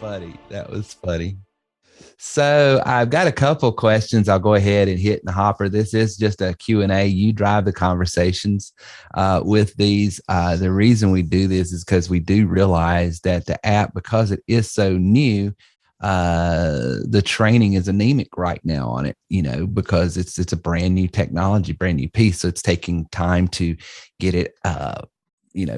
funny. That was funny. So I've got a couple questions. I'll go ahead and hit in the hopper. This is just a Q&A. You drive the conversations with these. The reason we do this is because we do realize that the app, because it is so new, the training is anemic right now on it, because it's a brand new technology, brand new piece. So it's taking time to get it,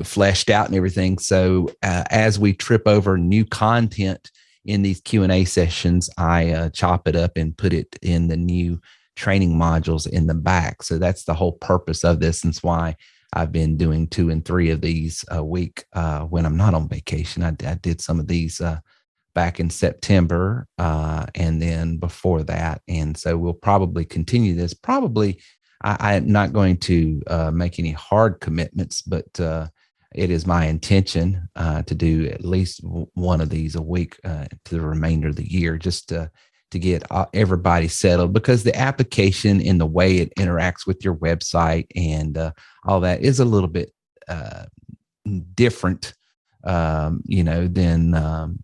fleshed out and everything. So as we trip over new content in these Q&A sessions, I chop it up and put it in the new training modules in the back. So that's the whole purpose of this. And it's why I've been doing 2 and 3 of these a week when I'm not on vacation. I did some of these back in September and then before that. And so we'll probably continue this. Probably I'm not going to make any hard commitments, but it is my intention to do at least one of these a week to the remainder of the year, just to get everybody settled, because the application and the way it interacts with your website and all that is a little bit different, than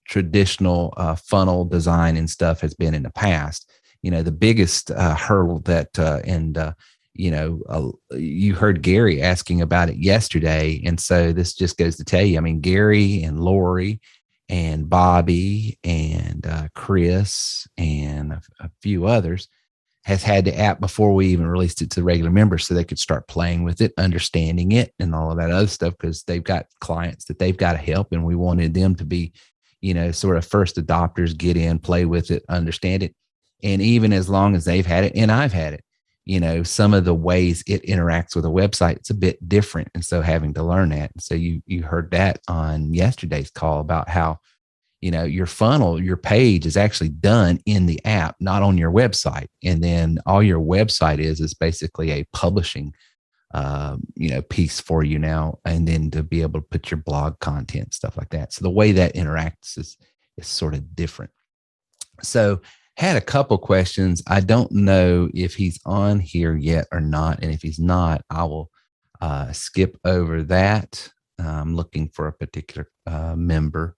traditional funnel design and stuff has been in the past. The biggest hurdle that, you heard Gary asking about it yesterday. And so this just goes to tell you, Gary and Lori and Bobby and Chris and a few others has had the app before we even released it to the regular members, so they could start playing with it, understanding it and all of that other stuff, because they've got clients that they've got to help. And we wanted them to be, sort of first adopters, get in, play with it, understand it. And even as long as they've had it and I've had it, some of the ways it interacts with a website, it's a bit different. And so having to learn that. So you heard that on yesterday's call about how, your funnel, your page is actually done in the app, not on your website. And then all your website is basically a publishing, piece for you now. And then to be able to put your blog content, stuff like that. So the way that interacts is sort of different. So had a couple questions. I don't know if he's on here yet or not. And if he's not, I will skip over that. I'm looking for a particular member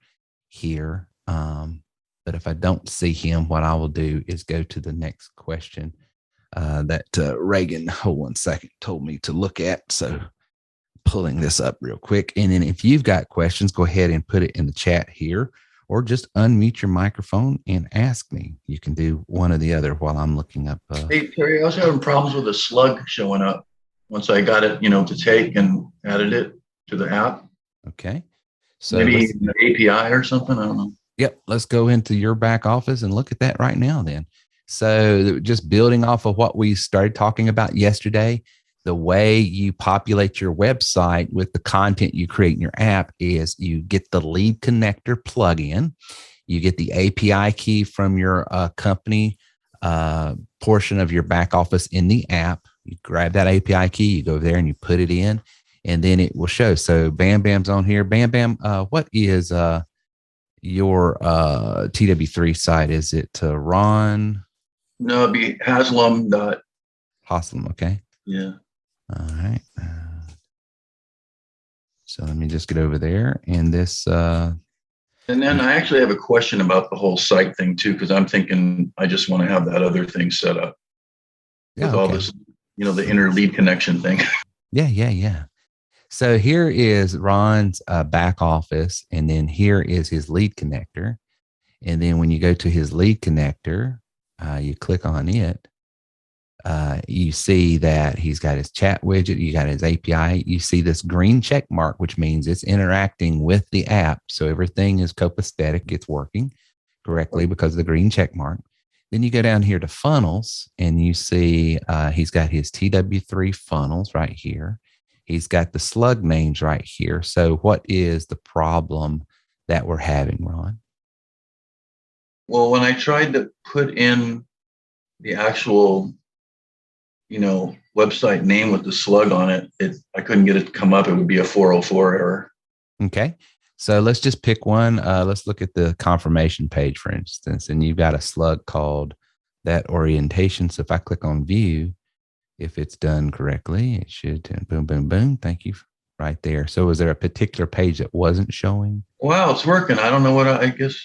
here. But if I don't see him, what I will do is go to the next question that Reagan, hold one second, told me to look at. So pulling this up real quick. And then if you've got questions, go ahead and put it in the chat here, or just unmute your microphone and ask me. You can do one or the other while I'm looking up. Hey, Terry, I was having problems with a slug showing up once I got it, to take and added it to the app. Okay. So maybe an API or something. I don't know. Yep. Let's go into your back office and look at that right now then. So just building off of what we started talking about yesterday, the way you populate your website with the content you create in your app is you get the lead connector plugin, you get the API key from your company portion of your back office in the app. You grab that API key, you go there and you put it in, and then it will show. So Bam Bam's on here. Bam Bam, what is your TW3 site? Is it Ron? No, it'd be Haslam. Haslam, okay. Yeah. All right. So let me just get over there. And this. And then I actually have a question about the whole site thing too, because I'm thinking I just want to have that other thing set up with all this, the inner lead connection thing. Yeah. So here is Ron's back office, and then here is his lead connector. And then when you go to his lead connector, you click on it. You see that he's got his chat widget, you got his API, you see this green check mark, which means it's interacting with the app. So everything is copacetic, it's working correctly because of the green check mark. Then you go down here to funnels and you see he's got his TW3 funnels right here. He's got the slug names right here. So what is the problem that we're having, Ron? Well, when I tried to put in the actual website name with the slug on it, I couldn't get it to come up. It would be a 404 error. Okay. So let's just pick one. Let's look at the confirmation page, for instance, and you've got a slug called that orientation. So if I click on view, if it's done correctly, it should boom, boom, boom. Thank you. Right there. So was there a particular page that wasn't showing? Wow, it's working. I don't know what I guess.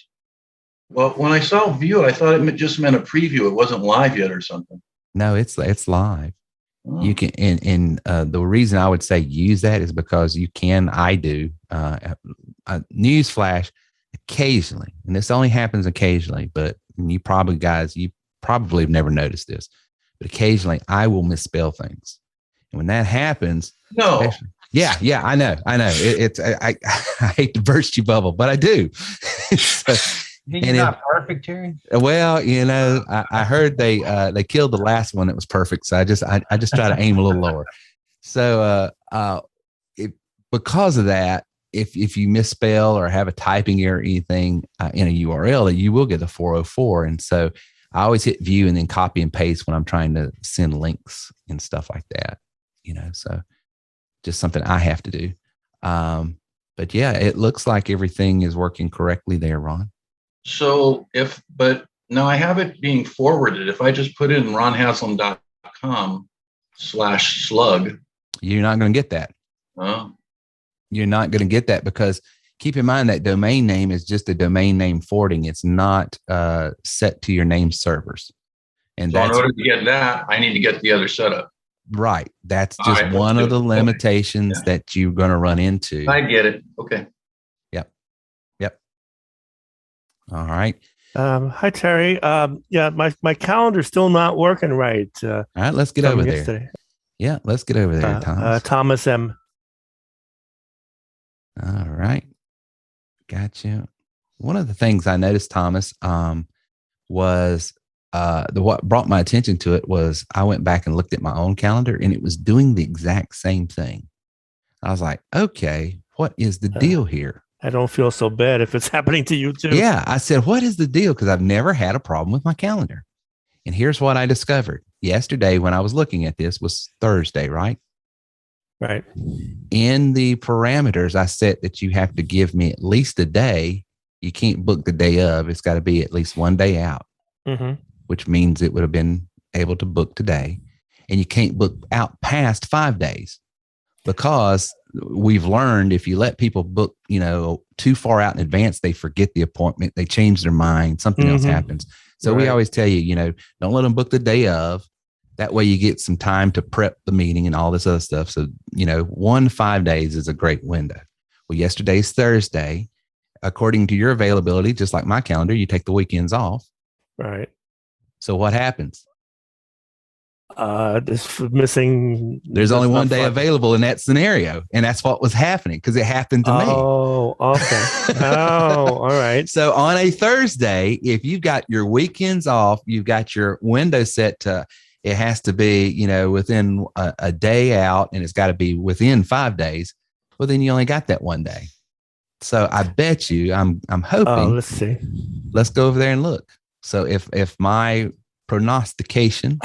Well, when I saw view, I thought it just meant a preview. It wasn't live yet or something. No, it's live. Oh. You can, and the reason I would say use that is because you can. I do news flash occasionally, and this only happens occasionally. But you probably have never noticed this, but occasionally I will misspell things, and when that happens, No. yeah, I know. I hate to burst your bubble, but I do. So, You're not perfect, Jerry. well, I heard they killed the last one that was perfect, so I just try to aim a little lower. So because of that, if you misspell or have a typing error or anything in a URL, you will get a 404. And so I always hit view and then copy and paste when I'm trying to send links and stuff like that. So just something I have to do. But yeah, it looks like everything is working correctly there, Ron. So but now I have it being forwarded. If I just put in ronhaslam.com/slug. You're not going to get that. You're not going to get that because keep in mind that domain name is just a domain name forwarding. It's not set to your name servers. And so in order to get that, I need to get the other setup. Right. That's just one of the limitations that you're going to run into. I get it. Okay. Yep. All right. Hi, Terry. Yeah, my calendar's still not working right. All right, let's get over there. Yeah, let's get over there, Thomas. Thomas M. All right. Gotcha. One of the things I noticed, Thomas, was what brought my attention to it was I went back and looked at my own calendar and it was doing the exact same thing. I was like, okay, what is the deal here? I don't feel so bad if it's happening to you too. Yeah. I said, what is the deal? Because I've never had a problem with my calendar. And here's what I discovered. Yesterday, when I was looking at this, was Thursday, right? Right. In the parameters, I set that you have to give me at least a day. You can't book the day of. It's got to be at least one day out, which means it would have been able to book today. And you can't book out past 5 days because we've learned if you let people book, too far out in advance, they forget the appointment, they change their mind, something else happens. So we always tell you, don't let them book the day of. That way you get some time to prep the meeting and all this other stuff. So, 1 to 5 days is a great window. Well, yesterday's Thursday. According to your availability, just like my calendar, you take the weekends off. Right. So what happens? This missing. There's only one day available in that scenario. And that's what was happening because it happened to me. Oh, okay. Oh, all right. So on a Thursday, if you've got your weekends off, you've got your window set to, it has to be, within a day out and it's got to be within 5 days. Well, then you only got that one day. So I bet you I'm hoping. Oh, let's see. Let's go over there and look. So if my prognostication,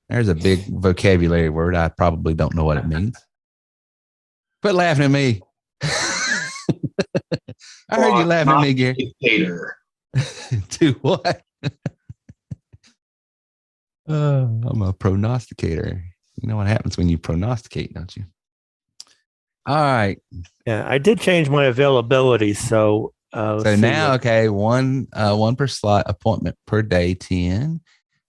there's a big vocabulary word. I probably don't know what it means. Quit laughing at me. I heard you laughing at me, Gary. To what? I'm a prognosticator. You know what happens when you prognosticate, don't you? All right. Yeah, I did change my availability. So now, okay, one per slot, appointment per day, 10.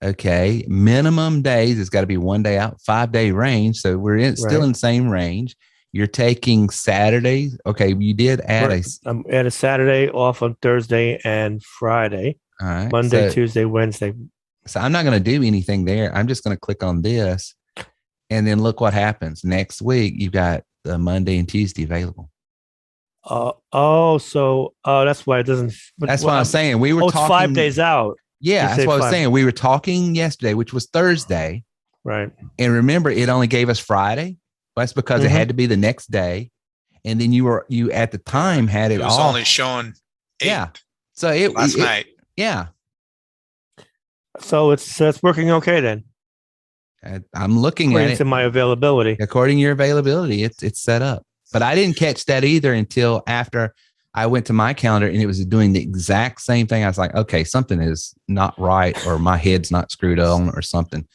Okay, minimum days, it's got to be 1 day out, 5 day range. So we're still in the same range. You're taking Saturdays. Okay, you did add add a Saturday off on Thursday and Friday. All right, Monday, Tuesday, Wednesday. So I'm not going to do anything there. I'm just going to click on this, and then look what happens next week. You've got the Monday and Tuesday available. So that's why it doesn't. That's what I'm saying. We were talking. It's 5 days out. Yeah, that's what I was saying. We were talking yesterday, which was Thursday. Right. And remember, it only gave us Friday. Well, that's because it had to be the next day. And then you at the time had it was off. Only showing 8. Yeah. So last night. Yeah. So it's working okay then. I'm looking according at it. To my availability. According to your availability, it's set up. But I didn't catch that either until after I went to my calendar and it was doing the exact same thing. I was like, okay, something is not right, or my head's not screwed on or something.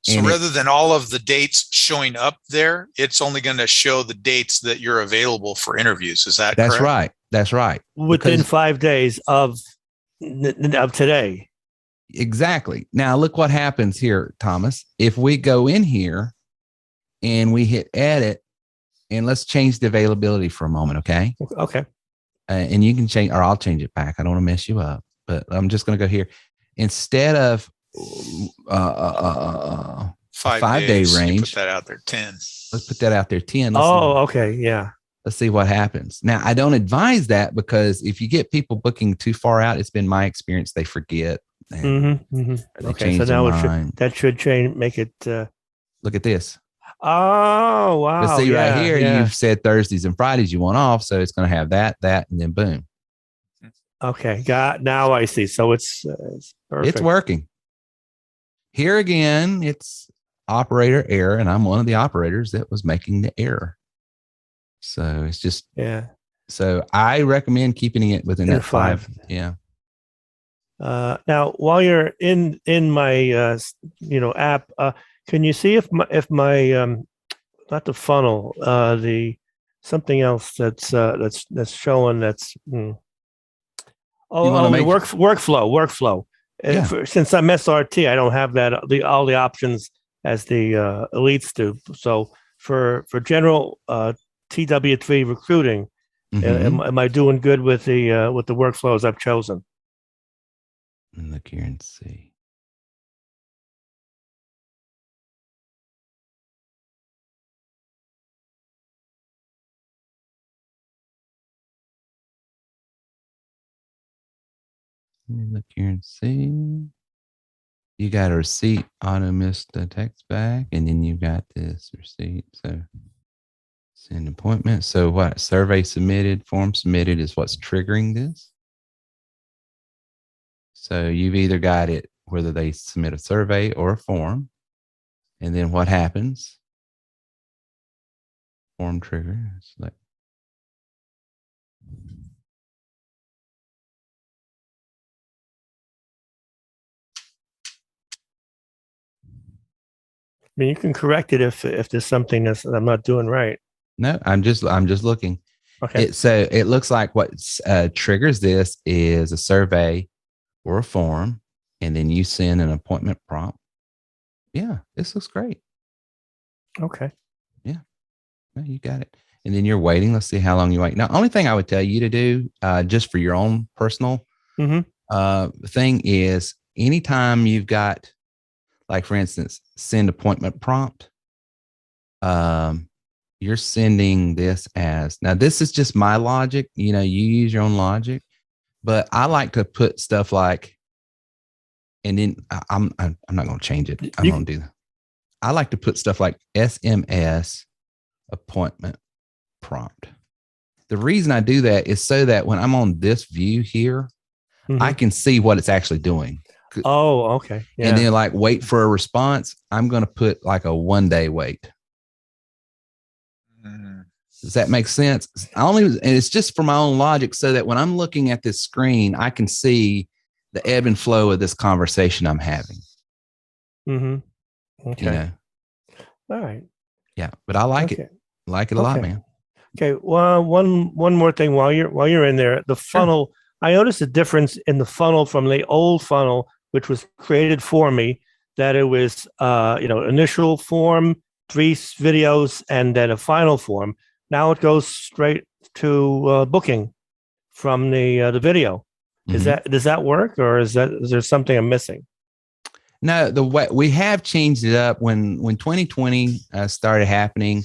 So rather than all of the dates showing up there, it's only going to show the dates that you're available for interviews. Is that correct? Right? That's right. Within 5 days of today. Exactly. Now look what happens here, Thomas. If we go in here and we hit edit, and let's change the availability for a moment, okay? Okay. And you can change, or I'll change it back. I don't want to mess you up, but I'm just going to go here. Instead of 5 day range, put that out there 10. Let's put that out there 10. Okay. Yeah. Let's see what happens. Now, I don't advise that, because if you get people booking too far out, it's been my experience, they forget. They Okay, so now that should change, make it. Look at this. Oh, wow. But see right here, you've said Thursdays and Fridays you want off, so it's going to have that, and then boom. Okay, now I see. So it's perfect. It's working. Here again, it's operator error, and I'm one of the operators that was making the error. So it's just So I recommend keeping it within that 5. Yeah. Now, while you're in my app, can you see if my not the funnel, the something else that's showing that's workflow. Since I'm SRT, I don't have that all the options as the elites do. So for general TW3 recruiting, am I doing good with the workflows I've chosen? Look here and see. Let me look here and see. You got a receipt, auto missed the text back, and then you got this receipt. So send appointment. So what? Survey submitted, form submitted is what's triggering this. So you've either got it whether they submit a survey or a form. And then what happens? Form trigger. Select. I mean, you can correct it if there's something that I'm not doing right. No, I'm just looking. Okay. So it looks like what triggers this is a survey or a form, and then you send an appointment prompt. Yeah, this looks great. Okay. Yeah, no, you got it. And then you're waiting. Let's see how long you wait. Now, only thing I would tell you to do, just for your own personal thing, is anytime you've got, like for instance, send appointment prompt, you're sending this as, now this is just my logic. You use your own logic, but I like to put stuff like, and then I'm not going to change it. I'm going to do that. I like to put stuff like SMS appointment prompt. The reason I do that is so that when I'm on this view here, I can see what it's actually doing. Oh, okay. Yeah. And then like wait for a response. I'm going to put like a 1 day wait. Does that make sense? And it's just for my own logic, so that when I'm looking at this screen, I can see the ebb and flow of this conversation I'm having. Okay. All right. Yeah, but I like it. Like it a lot, man. Okay. Well, one more thing while you're in there, the funnel. Sure. I noticed a difference in the funnel from the old funnel, which was created for me. That it was, initial form, 3 videos, and then a final form. Now it goes straight to booking from the video. Does that work, or is there something I'm missing? No, the way we have changed it up when 2020 started happening.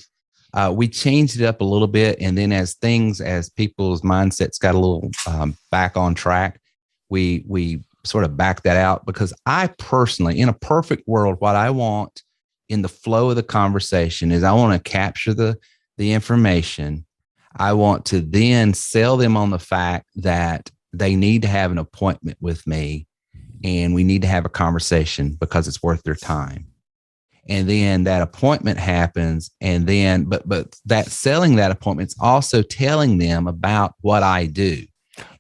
We changed it up a little bit, and then as people's mindsets got a little back on track, we sort of backed that out, because I personally, in a perfect world, what I want in the flow of the conversation is I want to capture the information. I want to then sell them on the fact that they need to have an appointment with me, and we need to have a conversation because it's worth their time. And then that appointment happens, and then, but that selling that appointment is also telling them about what I do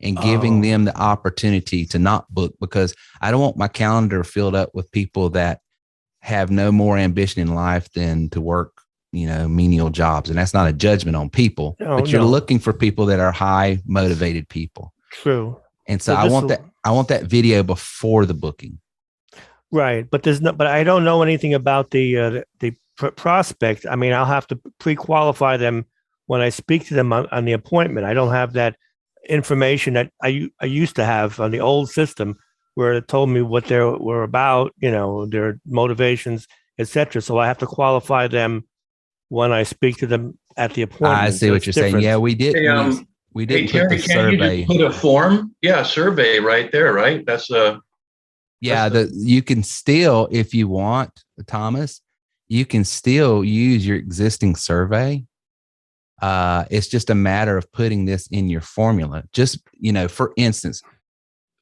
and giving them the opportunity to not book, because I don't want my calendar filled up with people that have no more ambition in life than to work, menial jobs. And that's not a judgment on people, but you're looking for people that are high motivated people. True. And so I want that video before the booking. Right. But I don't know anything about the prospect. I mean, I'll have to pre-qualify them when I speak to them on the appointment. I don't have that information that I used to have on the old system, where it told me what they were about, their motivations, etc. So I have to qualify them when I speak to them at the appointment. I see what you're saying. Yeah, we did. We did put Terry, the survey. You just put a form? Yeah, survey right there, right? That's you can still, if you want, Thomas, you can still use your existing survey. It's just a matter of putting this in your formula. Just, for instance,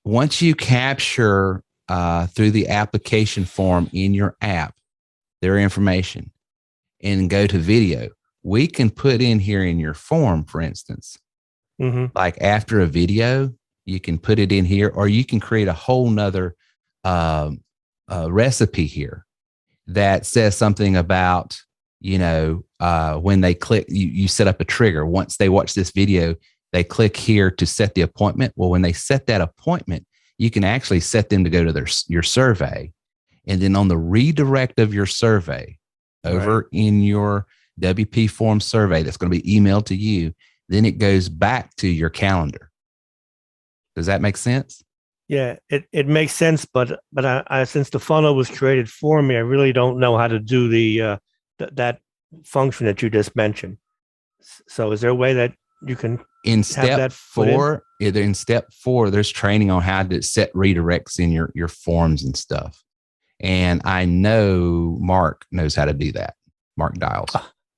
once you capture through the application form in your app, their information, and go to video, we can put in here in your form, for instance, like after a video, you can put it in here, or you can create a whole nother recipe here that says something about, when they click, you set up a trigger. Once they watch this video, they click here to set the appointment. Well, when they set that appointment, you can actually set them to go to your survey. And then on the redirect of your survey over in your WP form survey, that's going to be emailed to you, then it goes back to your calendar. Does that make sense? Yeah, it makes sense. But I since the funnel was created for me, I really don't know how to do the that function that you just mentioned. So is there a way that you can in step 4, either in step 4, there's training on how to set redirects in your forms and stuff. And I know Mark knows how to do that. Mark Dials.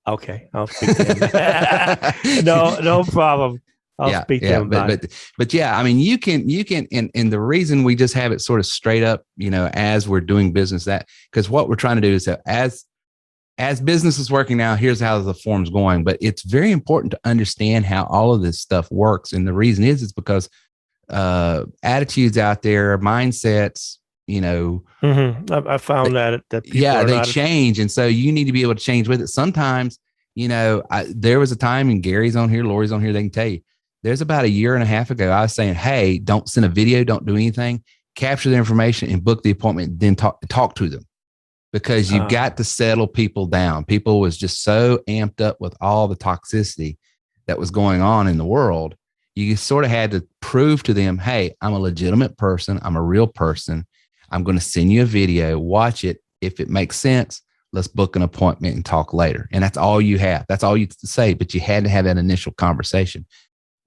Okay, I'll speak to him. No problem. I'll speak to him about it. But yeah, I mean, you can, and the reason we just have it sort of straight up, as we're doing business, because what we're trying to do is that as business is working now, here's how the form's going. But it's very important to understand how all of this stuff works. And the reason is because attitudes out there, mindsets, I found that people they change. And so you need to be able to change with it. Sometimes, there was a time, and Gary's on here, Lori's on here, they can tell you, there's about a year and a half ago, I was saying, hey, don't send a video, don't do anything, capture the information and book the appointment, then talk to them. Because you've got to settle people down. People was just so amped up with all the toxicity that was going on in the world. You sort of had to prove to them, hey, I'm a legitimate person. I'm a real person. I'm going to send you a video, watch it. If it makes sense, let's book an appointment and talk later. And that's all you have. That's all you say. But you had to have that initial conversation.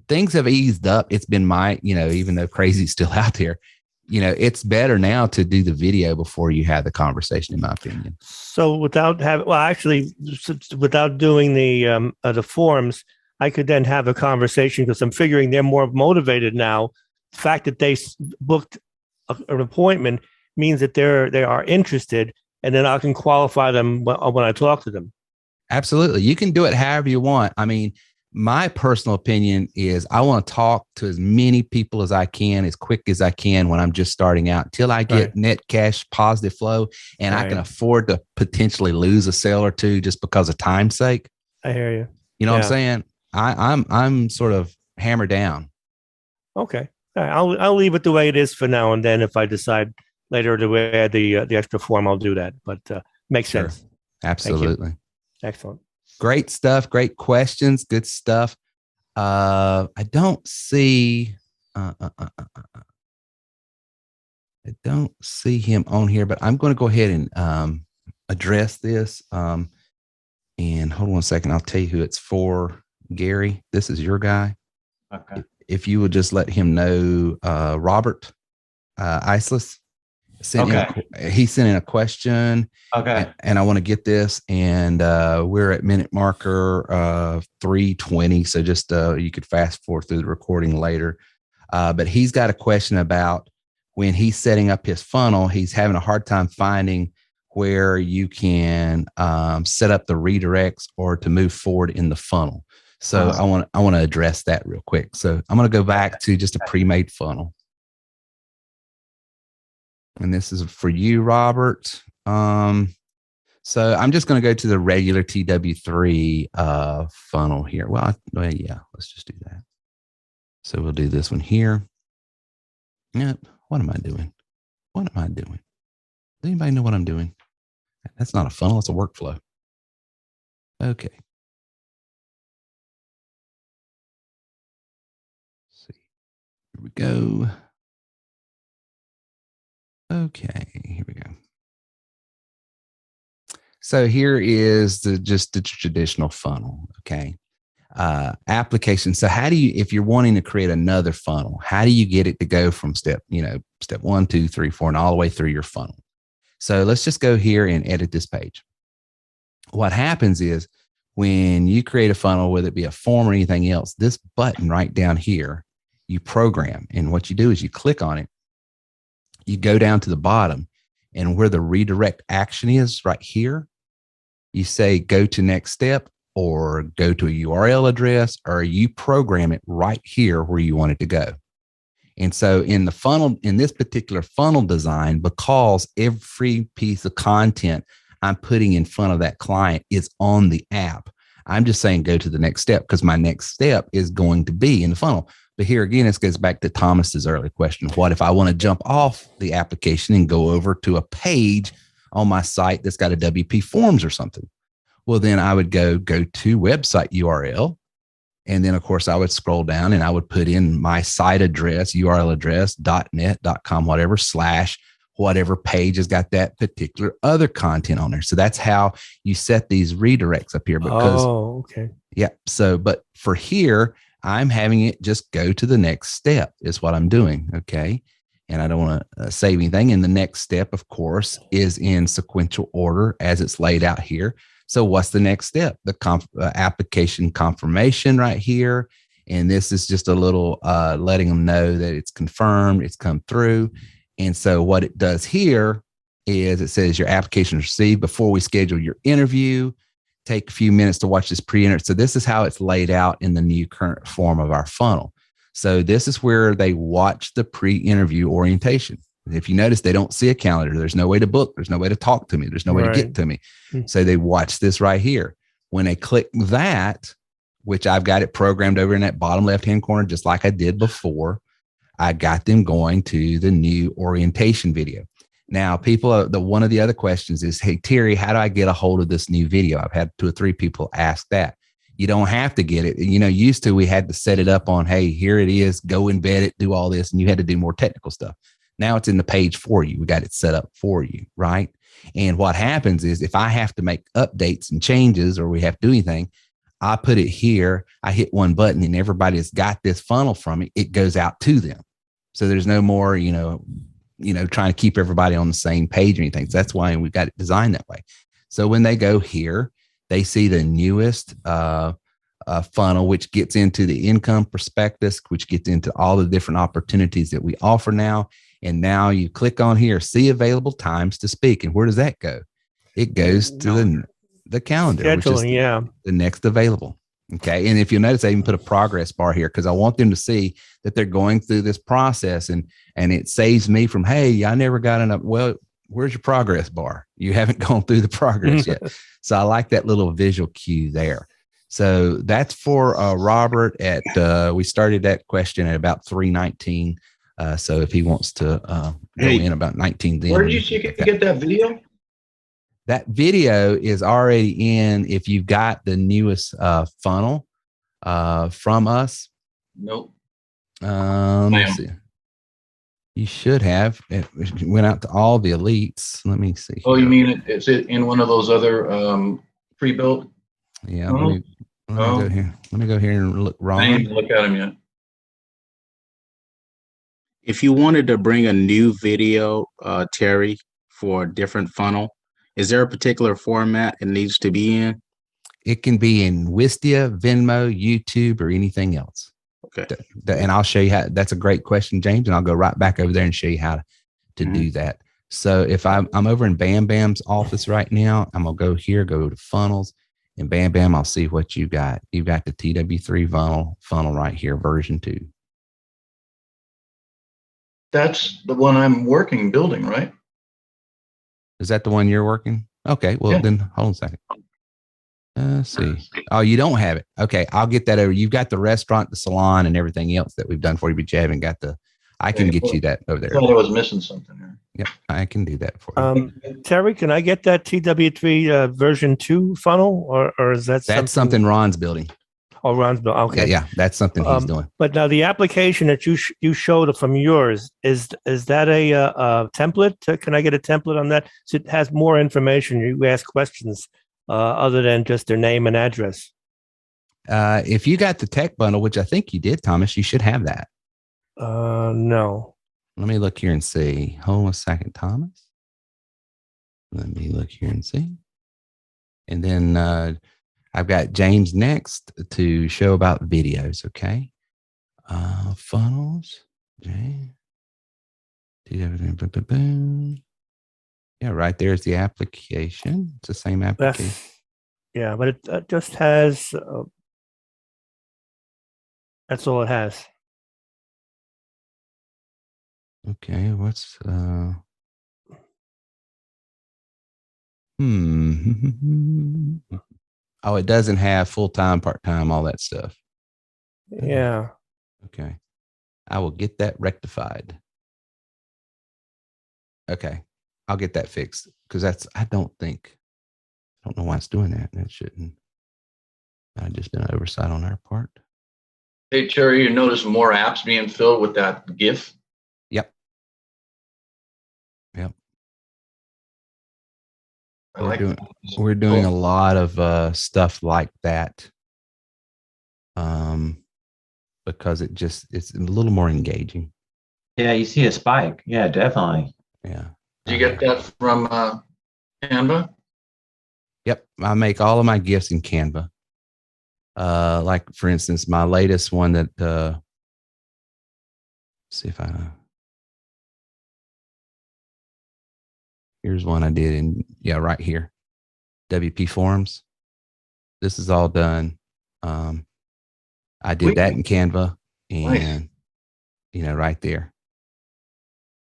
Things have eased up. It's been even though crazy's still out there, it's better now to do the video before you have the conversation, in my opinion. So without doing the forms, I could then have a conversation, because I'm figuring they're more motivated now. The fact that they booked an appointment means that they are interested, and then I can qualify them when I talk to them. Absolutely. You can do it however you want. I mean, my personal opinion is I want to talk to as many people as I can, as quick as I can when I'm just starting out, until I get net cash positive flow, and I can afford to potentially lose a sale or two just because of time's sake. I hear you. You know what I'm saying? I'm sort of hammered down. Okay. All right. I'll leave it the way it is for now, and then if I decide later to add the extra form, I'll do that. But makes sense. Absolutely. Excellent. Great stuff. Great questions. Good stuff. I don't see him on here, but I'm going to go ahead and address this. And hold on a second. I'll tell you who it's for. Gary, this is your guy. Okay. If you would just let him know, Robert Isles. He sent in a question. Okay. And I want to get this. And we're at minute marker 3:20. So just you could fast forward through the recording later. But he's got a question about when he's setting up his funnel, he's having a hard time finding where you can set up the redirects or to move forward in the funnel. So I want to address that real quick. So I'm going to go back to just a pre-made funnel. And this is for you, Robert. So I'm just going to go to the regular TW3 funnel here. Well, yeah, let's just do that. So we'll do this one here. Yep. What am I doing? What am I doing? Does anybody know what I'm doing? That's not a funnel. It's a workflow. Okay. Let's see. Here we go. Okay. Here we go. So here is just the traditional funnel. Okay. Application. So how do you, if you're wanting to create another funnel, how do you get it to go from step 1, 2, 3, 4, and all the way through your funnel? So let's just go here and edit this page. What happens is when you create a funnel, whether it be a form or anything else, this button right down here, you program. And what you do is you click on it, you go down to the bottom, and where the redirect action is right here, you say go to next step or go to a URL address, or you program it right here where you want it to go. And so in the funnel, in this particular funnel design, because every piece of content I'm putting in front of that client is on the app, I'm just saying go to the next step because my next step is going to be in the funnel. But here again, this goes back to Thomas's earlier question. What if I want to jump off the application and go over to a page on my site that's got a WP Forms or something? Well, then I would go to website URL. And then, of course, I would scroll down and I would put in my site address, URL address, .net, .com, whatever, / whatever page has got that particular other content on there. So that's how you set these redirects up here. Because, okay. Yeah. So, but for here, I'm having it just go to the next step is what I'm doing. Okay. And I don't want to save anything. And the next step, of course, is in sequential order as it's laid out here. So what's the next step? The application confirmation right here. And this is just a little letting them know that it's confirmed, it's come through. And so what it does here is it says your application is received. Before we schedule your interview, take a few minutes to watch this pre-interview. So this is how it's laid out in the new current form of our funnel. So this is where they watch the pre-interview orientation. If you notice, they don't see a calendar. There's no way to book. There's no way to talk to me. There's no way to get to me. So they watch this right here. When they click that, which I've got it programmed over in that bottom left-hand corner, just like I did before, I got them going to the new orientation video. Now, people, one of the other questions is, hey, Terry, how do I get a hold of this new video? I've had 2 or 3 people ask that. You don't have to get it. Used to, we had to set it up on, hey, here it is, go embed it, do all this. And you had to do more technical stuff. Now it's in the page for you. We got it set up for you, right? And what happens is if I have to make updates and changes or we have to do anything, I put it here. I hit one button and everybody's got this funnel from it. It goes out to them. So there's no more, trying to keep everybody on the same page or anything. So that's why we got it designed that way. So when they go here, they see the newest funnel, which gets into the income prospectus, which gets into all the different opportunities that we offer now. And now you click on here, see available times to speak. And where does that go? It goes to the calendar, scheduling, which is the next available. Okay. And if you'll notice, I even put a progress bar here because I want them to see that they're going through this process and it saves me from, hey, I never got enough. Well, where's your progress bar? You haven't gone through the progress yet. So I like that little visual cue there. So that's for Robert we started that question at about 3:19. So if he wants to go in about 19, then where did you get that video? That video is already in. If you've got the newest funnel from us. Nope. Let's see. You should have. It went out to all the elites. Let me see. Oh, you mean it's in one of those other pre-built? Yeah. Let me go here. Let me go here and look. Ron. I didn't even look at them yet. If you wanted to bring a new video, Terry, for a different funnel, is there a particular format it needs to be in? It can be in Wistia, Venmo, YouTube, or anything else. Okay. And I'll show you how. That's a great question, James. And I'll go right back over there and show you how to do that. So if I'm over in Bam Bam's office right now, I'm going to go here, go to funnels, and Bam Bam, I'll see what you got. You've got the TW3 funnel right here, version 2. That's the one I'm building, right? Is that the one you're working? Okay. Well, then hold on a second. Let's see. Oh, you don't have it. Okay. I'll get that over. You've got the restaurant, the salon, and everything else that we've done for you, but you haven't got I can get you that over there. I thought I was missing something here. Yep. I can do that for you. Terry, can I get that TW3 version 2 funnel or is that something Ron's building? Oh, Ron's building. Okay. Yeah. That's something he's doing. But now the application that you showed from yours, is that a template? Can I get a template on that? So it has more information. You ask questions other than just their name and address. If you got the tech bundle, which I think you did, Thomas, you should have that. No. Let me look here and see. Hold on a second, Thomas. Let me look here and see. And then I've got James next to show about videos. Okay. Funnels. James. Yeah, right there's the application. It's the same application. Yeah, but it just has. That's all it has. Okay, what's Oh, it doesn't have full-time, part-time, all that stuff. Yeah. Okay. I will get that rectified. Okay. I'll get that fixed because I don't know why it's doing that. That shouldn't. I've just been an oversight on our part. Hey, Terry, you notice more apps being filled with that GIF? Yep. We're doing a lot of stuff like that because it's a little more engaging. Yeah, you see a spike. Yeah, definitely. Yeah. Did you get that from Canva? Yep. I make all of my GIFs in Canva. Like for instance, my latest one that see if here's one I did right here. WP Forums. This is all done. I did that in Canva and nice. Right there.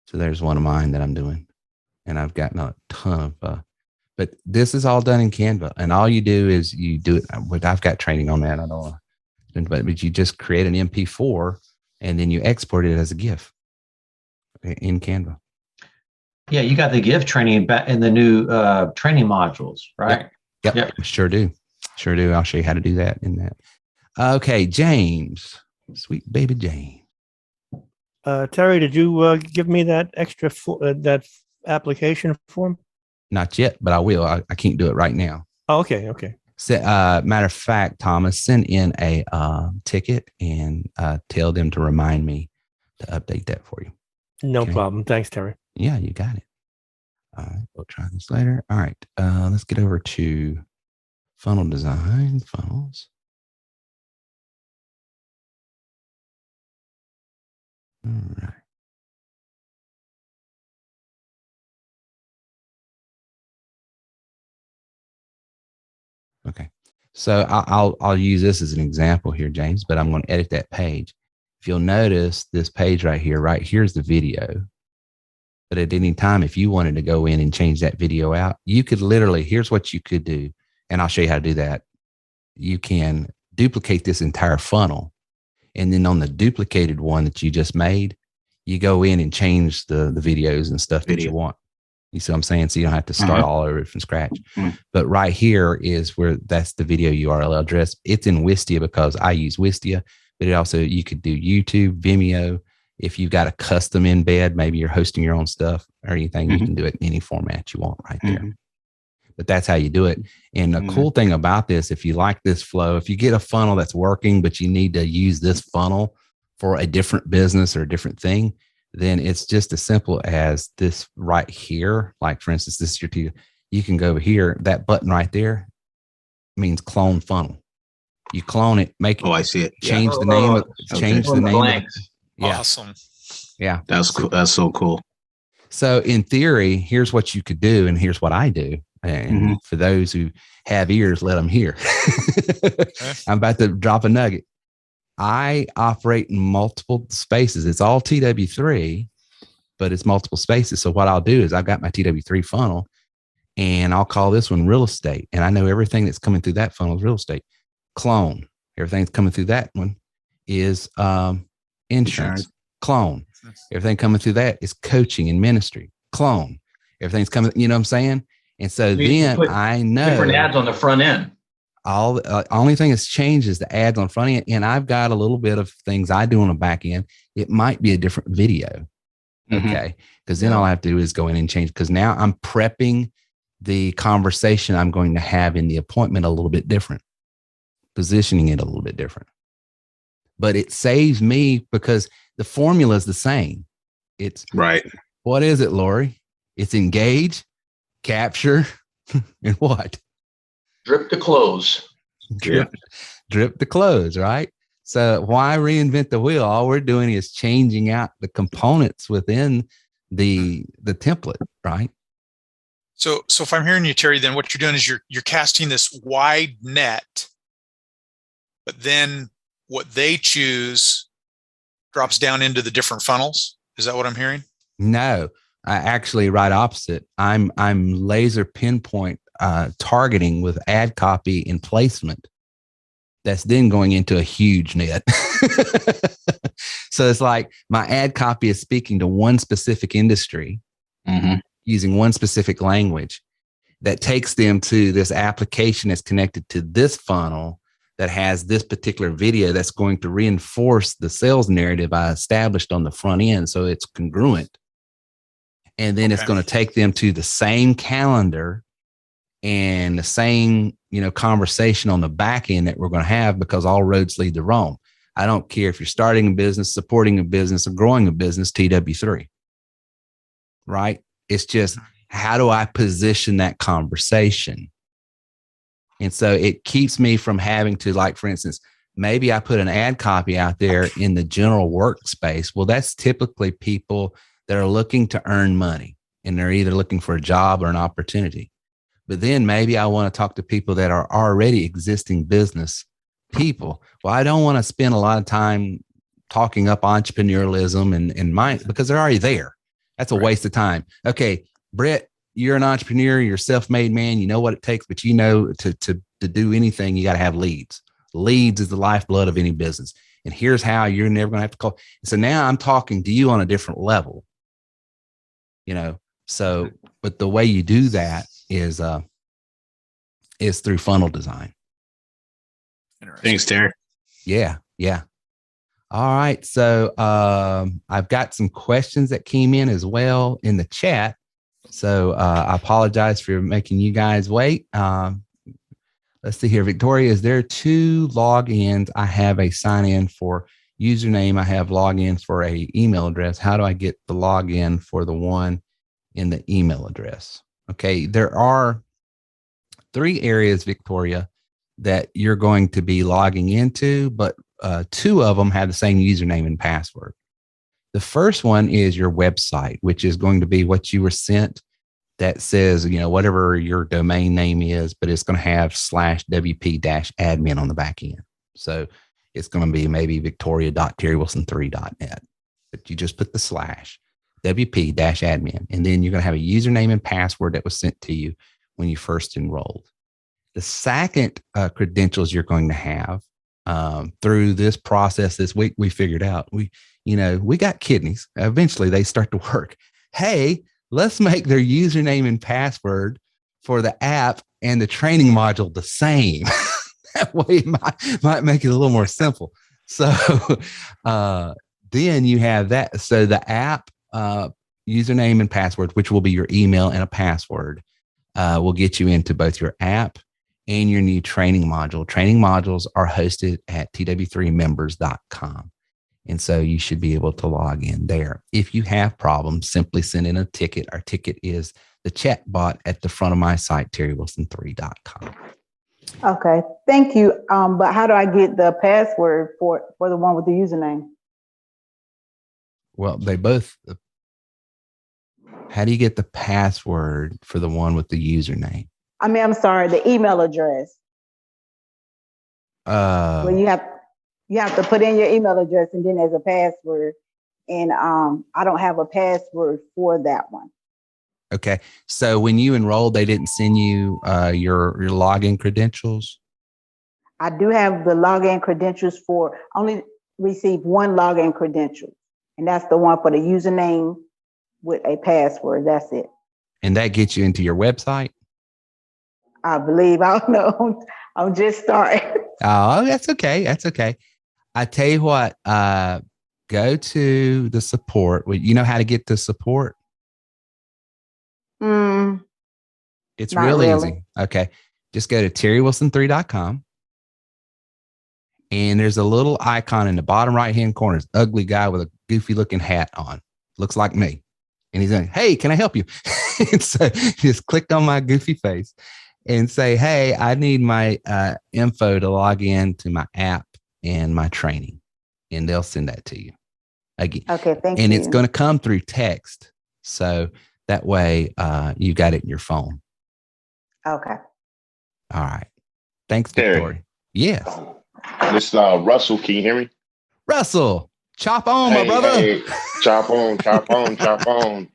So there's one of mine that I'm doing. And I've gotten a ton of but this is all done in Canva. And all you do is you do it. I've got training on that. I don't know. But you just create an MP4 and then you export it as a GIF in Canva. Yeah, you got the GIF training back in the new training modules, right? Yep. Sure do. I'll show you how to do that in that. Okay, James. Sweet baby James. Terry, did you give me that extra that application form? Not yet, but I will. I can't do it right now. Oh, okay. So, matter of fact, Thomas, send in a ticket and tell them to remind me to update that for you. No problem. Thanks, Terry. Yeah, you got it. All right, we'll try this later. All right, let's get over to funnel design, funnels. All right. Okay, so I'll use this as an example here, James, but I'm going to edit that page. If you'll notice this page right here's the video. But at any time, if you wanted to go in and change that video out, you could literally, here's what you could do. And I'll show you how to do that. You can duplicate this entire funnel. And then on the duplicated one that you just made, you go in and change the videos and stuff that you want. You see what I'm saying? So you don't have to start all over from scratch. But right here is where that's the video URL address. It's in Wistia because I use Wistia, but it also, you could do YouTube, Vimeo. If you've got a custom embed, maybe you're hosting your own stuff or anything, you can do it in any format you want right there. But that's how you do it. And the cool thing about this, if you like this flow, if you get a funnel that's working, but you need to use this funnel for a different business or a different thing, then it's just as simple as this right here. Like for instance, this is your TV. You can go over here. That button right there means clone funnel. You clone it, make it. Oh, I see it. Change the name. Change the name. Yeah. Awesome. Yeah. That's cool. That's so cool. So in theory, here's what you could do. And here's what I do. And for those who have ears, let them hear. I'm about to drop a nugget. I operate in multiple spaces. It's all TW3, but it's multiple spaces. So what I'll do is I've got my TW3 funnel And I'll call this one real estate. And I know everything that's coming through that funnel is real estate. Clone. Everything that's coming through that one is insurance. Clone. Everything coming through that is coaching and ministry. Clone. Everything's coming, you know what I'm saying? And so then I know different ads on the front end. All only thing that's changed is the ads on front end. And I've got a little bit of things I do on the back end. It might be a different video. Okay. Because then all I have to do is go in and change, because now I'm prepping the conversation I'm going to have in the appointment a little bit different, positioning it a little bit different. But it saves me because the formula is the same. It's right. What is it, Lori? It's engage, capture, and what? Drip to close. Drip to close, right? So why reinvent the wheel? All we're doing is changing out the components within the template, right? So if I'm hearing you, Terry, then what you're doing is you're casting this wide net, but then what they choose drops down into the different funnels. Is that what I'm hearing? No, I actually right opposite. I'm laser pinpoint targeting with ad copy and placement. That's then going into a huge net. So it's like my ad copy is speaking to one specific industry, using one specific language that takes them to this application that's connected to this funnel that has this particular video that's going to reinforce the sales narrative I established on the front end. So it's congruent. And then it's going to take them to the same calendar and the same, conversation on the back end that we're going to have, because all roads lead to Rome. I don't care if you're starting a business, supporting a business, or growing a business, TW3, right? It's just, how do I position that conversation? And so it keeps me from having to, like, for instance, maybe I put an ad copy out there in the general workspace. Well, that's typically people that are looking to earn money, and they're either looking for a job or an opportunity. But then maybe I want to talk to people that are already existing business people. Well, I don't want to spend a lot of time talking up entrepreneurialism and mind, because they're already there. That's a waste of time. Okay, Brett, you're an entrepreneur, you're a self-made man, you know what it takes, but to do anything, you got to have leads. Leads is the lifeblood of any business. And here's how you're never going to have to call. So now I'm talking to you on a different level, so, but the way you do that is through funnel design. Thanks, Terry. Yeah. All right. So I've got some questions that came in as well in the chat. So I apologize for making you guys wait. Let's see here. Victoria, is there 2 logins? I have a sign in for username. I have login for a email address. How do I get the login for the one in the email address? Okay. There are 3 areas, Victoria, that you're going to be logging into, but 2 of them have the same username and password. The first one is your website, which is going to be what you were sent that says, whatever your domain name is, but it's going to have /WP-admin on the back end. So it's going to be maybe victoria.terrywilson3.net, but you just put the /WP-admin, and then you're going to have a username and password that was sent to you when you first enrolled. The second credentials you're going to have through this process this week, we figured out, we got kidneys. Eventually they start to work. Hey, let's make their username and password for the app and the training module the same. That way it might make it a little more simple. So then you have that. So the app username and password, which will be your email and a password, will get you into both your app and your new training module. Training modules are hosted at tw3members.com. And so you should be able to log in there. If you have problems, simply send in a ticket. Our ticket is the chat bot at the front of my site, terrywilson3.com. Okay, thank you. But how do I get the password for the one with the username? Well, they both. How do you get the password for the one with the username? I'm sorry, the email address. Well, you have to put in your email address, and then there's a password. And I don't have a password for that one. Okay. So when you enrolled, they didn't send you your login credentials? I do have the login credentials for only receive one login credential, and that's the one for the username with a password. That's it. And that gets you into your website? I believe. I don't know. I'm just starting. Oh, that's okay. That's okay. I tell you what, go to the support. You know how to get to support? It's really easy. Okay. Just go to terrywilson3.com. And there's a little icon in the bottom right-hand corner. It's an ugly guy with a goofy looking hat on. Looks like me. And he's like, hey, can I help you? And so just click on my goofy face and say, hey, I need my info to log in to my app and my training. And they'll send that to you. Again. Okay, thank you. And it's going to come through text. So that way you got it in your phone. Okay. All right. Thanks, Terry. Victoria. Yes. This Russell, can you hear me? Russell, chop on, my brother. Hey, chop on, chop on, chop on.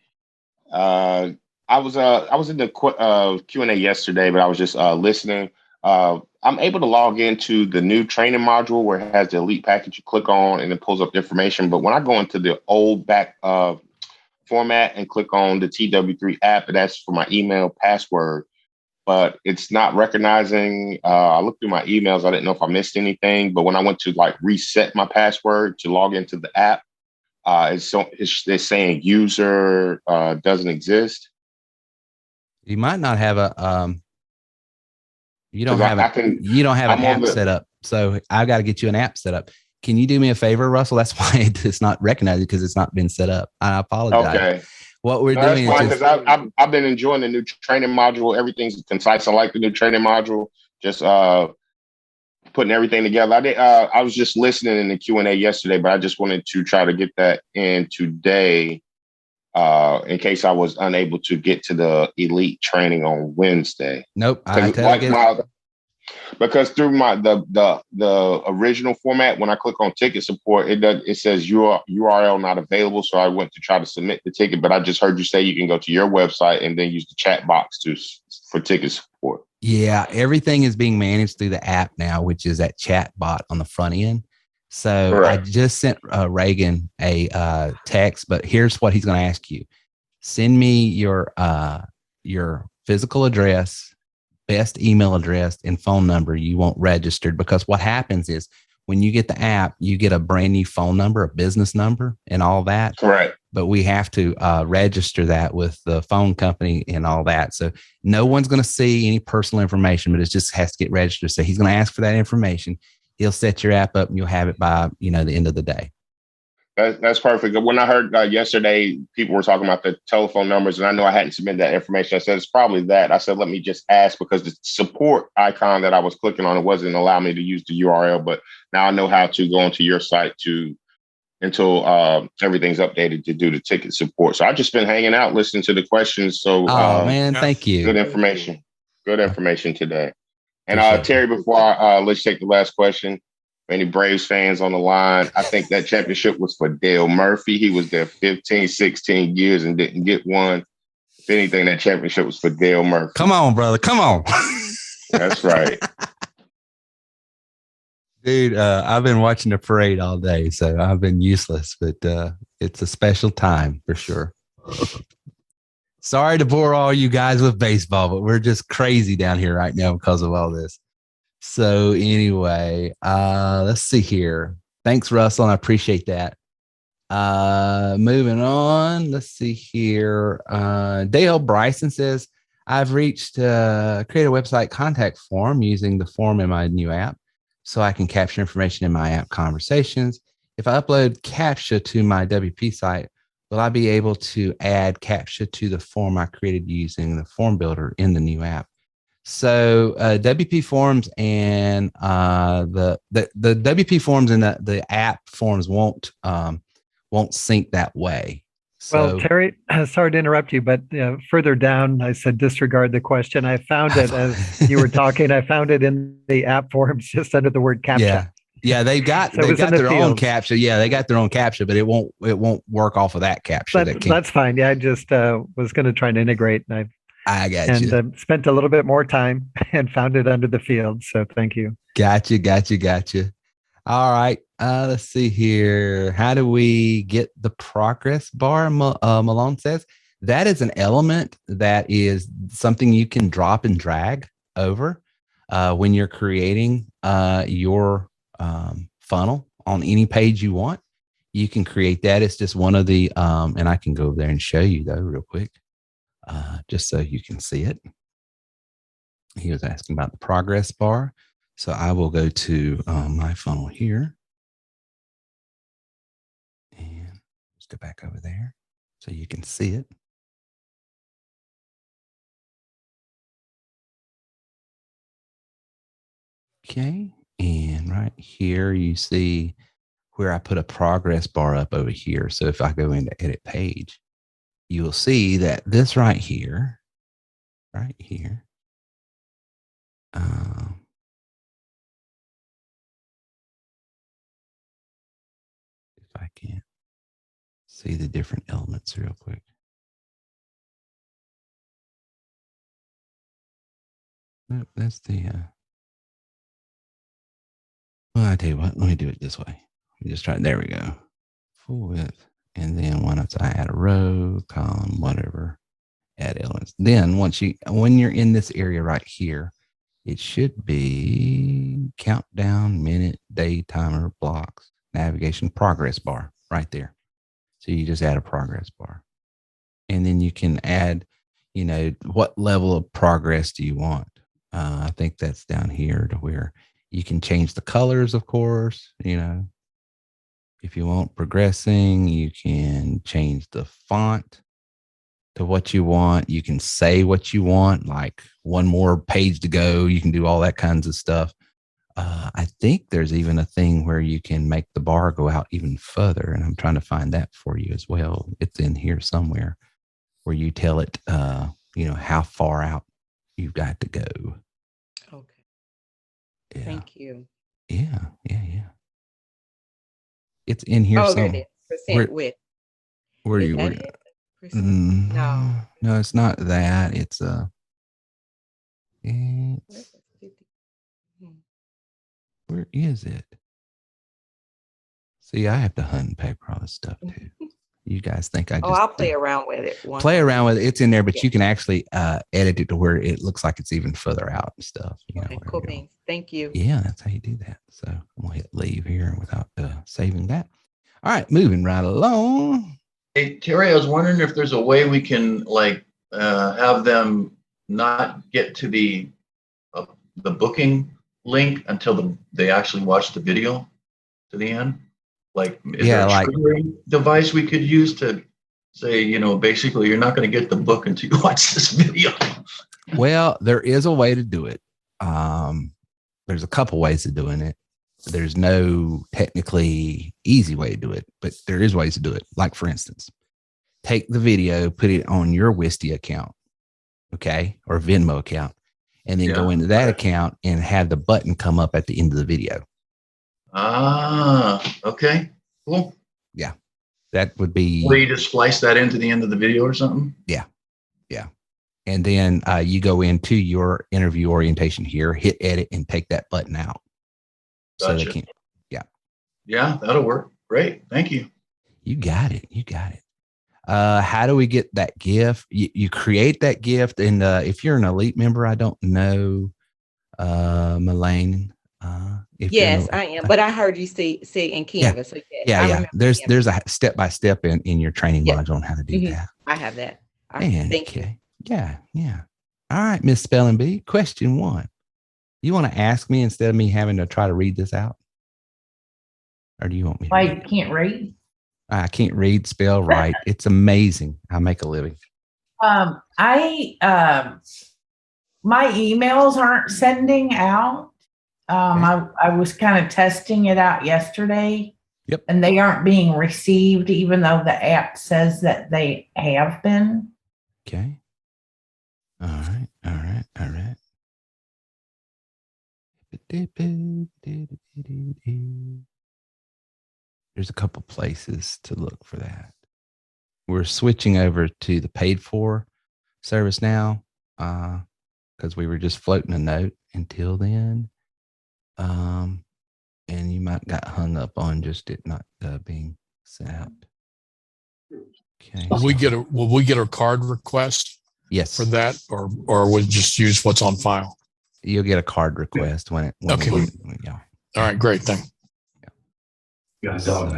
I was in the Q&A yesterday, but I was just listening. I'm able to log into the new training module where it has the elite package. You click on and it pulls up the information. But when I go into the old back format and click on the TW3 app, and that's for my email password, but it's not recognizing. I looked through my emails. I didn't know if I missed anything, but when I went to like reset my password to log into the app, it's saying user doesn't exist. You might not have a you don't have an app set up. So I've got to get you an app set up. Can you do me a favor, Russell? That's why it's not recognized, because it's not been set up. I apologize. Okay. What we're doing is I've been enjoying the new training module. Everything's concise. I like the new training module. Just putting everything together. I was just listening in the Q&A yesterday, but I just wanted to try to get that in today in case I was unable to get to the elite training on Wednesday. Nope. Because through the original format, when I click on ticket support, it says URL not available. So I went to try to submit the ticket, but I just heard you say you can go to your website and then use the chat box for ticket support. Yeah, everything is being managed through the app now, which is that chat bot on the front end. So correct. I just sent Reagan a text, but here's what he's going to ask you. Send me your physical address, best email address, and phone number you want registered, because what happens is when you get the app, you get a brand new phone number, a business number, and all that. Correct. But we have to register that with the phone company and all that. So no one's going to see any personal information, but it just has to get registered. So he's going to ask for that information. He'll set your app up and you'll have it by, the end of the day. That's perfect. When I heard yesterday, people were talking about the telephone numbers, and I know I hadn't submitted that information. I said, it's probably that. I said, let me just ask, because the support icon that I was clicking on, it wasn't allowing me to use the URL, but now I know how to go onto your site until everything's updated to do the ticket support. So I've just been hanging out, listening to the questions. So, man, thank you. Good information today. And Terry, before let's take the last question. Any Braves fans on the line, I think that championship was for Dale Murphy. He was there 15, 16 years and didn't get one. If anything, that championship was for Dale Murphy. Come on, brother. Come on. That's right. Dude, I've been watching the parade all day, so I've been useless, but it's a special time for sure. Sorry to bore all you guys with baseball, but we're just crazy down here right now because of all this. So anyway, let's see here. Thanks, Russell. And I appreciate that. Moving on. Let's see here. Dale Bryson says, I've reached create a website contact form using the form in my new app so I can capture information in my app conversations. If I upload CAPTCHA to my WP site, will I be able to add CAPTCHA to the form I created using the form builder in the new app? So WP forms and the WP forms and the app forms won't sync that way. So, well, Terry, sorry to interrupt you, but further down, I said disregard the question. I found it as you were talking. I found it in the app forms just under the word CAPTCHA. Yeah, they've got their own captcha. Yeah, they got their own captcha, but it won't work off of that captcha. That's fine. Yeah, I just was going to try and integrate, and I got you. Spent a little bit more time and found it under the field. So thank you. Gotcha. All right. Let's see here. How do we get the progress bar? Malone says that is an element that is something you can drop and drag over when you're creating your funnel on any page you want. You can create that. It's just one of the, and I can go over there and show you though real quick, just so you can see it. He was asking about the progress bar. So I will go to my funnel here and just go back over there so you can see it. Okay. And right here, you see where I put a progress bar up over here. So if I go into edit page, you will see that this right here, if I can see the different elements real quick. Nope, that's the, well, I tell you what, let me do it this way. Let me just try it. There we go. Full width. And then once I add a row, column, whatever, add elements. Then when you're in this area right here, it should be countdown, minute, day, timer, blocks, navigation, progress bar right there. So you just add a progress bar. And then you can add, what level of progress do you want? I think that's down here to where you can change the colors, of course, if you want progressing, you can change the font to what you want. You can say what you want, like one more page to go. You can do all that kinds of stuff. I think there's even a thing where you can make the bar go out even further. And I'm trying to find that for you as well. It's in here somewhere where you tell it, how far out you've got to go. Okay. Yeah. Thank you. Yeah. It's in here. Oh, there it is. Percent width. Where is you? That Where, No, it's not that. It's where is it? See, I have to hunt and pay for all this stuff too. You guys think I just? I'll play around with it. Play around with it. It's in there, but you can actually edit it to where it looks like it's even further out and stuff. Okay, cool beans. Thank you. Yeah, that's how you do that. So I'm gonna hit leave here without saving that. All right, moving right along. Hey, Terry, I was wondering if there's a way we can have them not get to the booking link until they actually watch the video to the end. Is there a triggering device we could use to say, basically you're not going to get the book until you watch this video? Well, there is a way to do it. There's a couple ways of doing it. There's no technically easy way to do it, but there is ways to do it. Like, for instance, take the video, put it on your Wistia account, okay, or Venmo account, and then go into that account and have the button come up at the end of the video. Okay, cool. Yeah, that would be. Or you just splice that into the end of the video or something? Yeah. And then you go into your interview orientation here, hit edit, and take that button out. Gotcha. So they can, yeah, that'll work. Great, thank you. You got it. How do we get that GIF? You create that GIF, and if you're an elite member, I don't know, Melaine. Yes, I am. But I heard you say in Canvas. So yeah. There's a step-by-step in your training module on how to do that. I have that. Thank you. Yeah. All right, Miss Spelling Bee. Question 1. You want to ask me instead of me having to try to read this out? Or do you want me to? I can't read. I can't read, spell, write. It's amazing. I make a living. My emails aren't sending out. I was kind of testing it out yesterday. Yep. And they aren't being received, even though the app says that they have been. Okay. All right. There's a couple places to look for that. We're switching over to the paid for service now because we were just floating a note until then. And you might got hung up on just it not being sent out. Okay. Will we get a card request? Yes. For that, or we'll just use what's on file? You'll get a card request when it. Okay. Yeah. All right. Great. Thanks. Yeah. All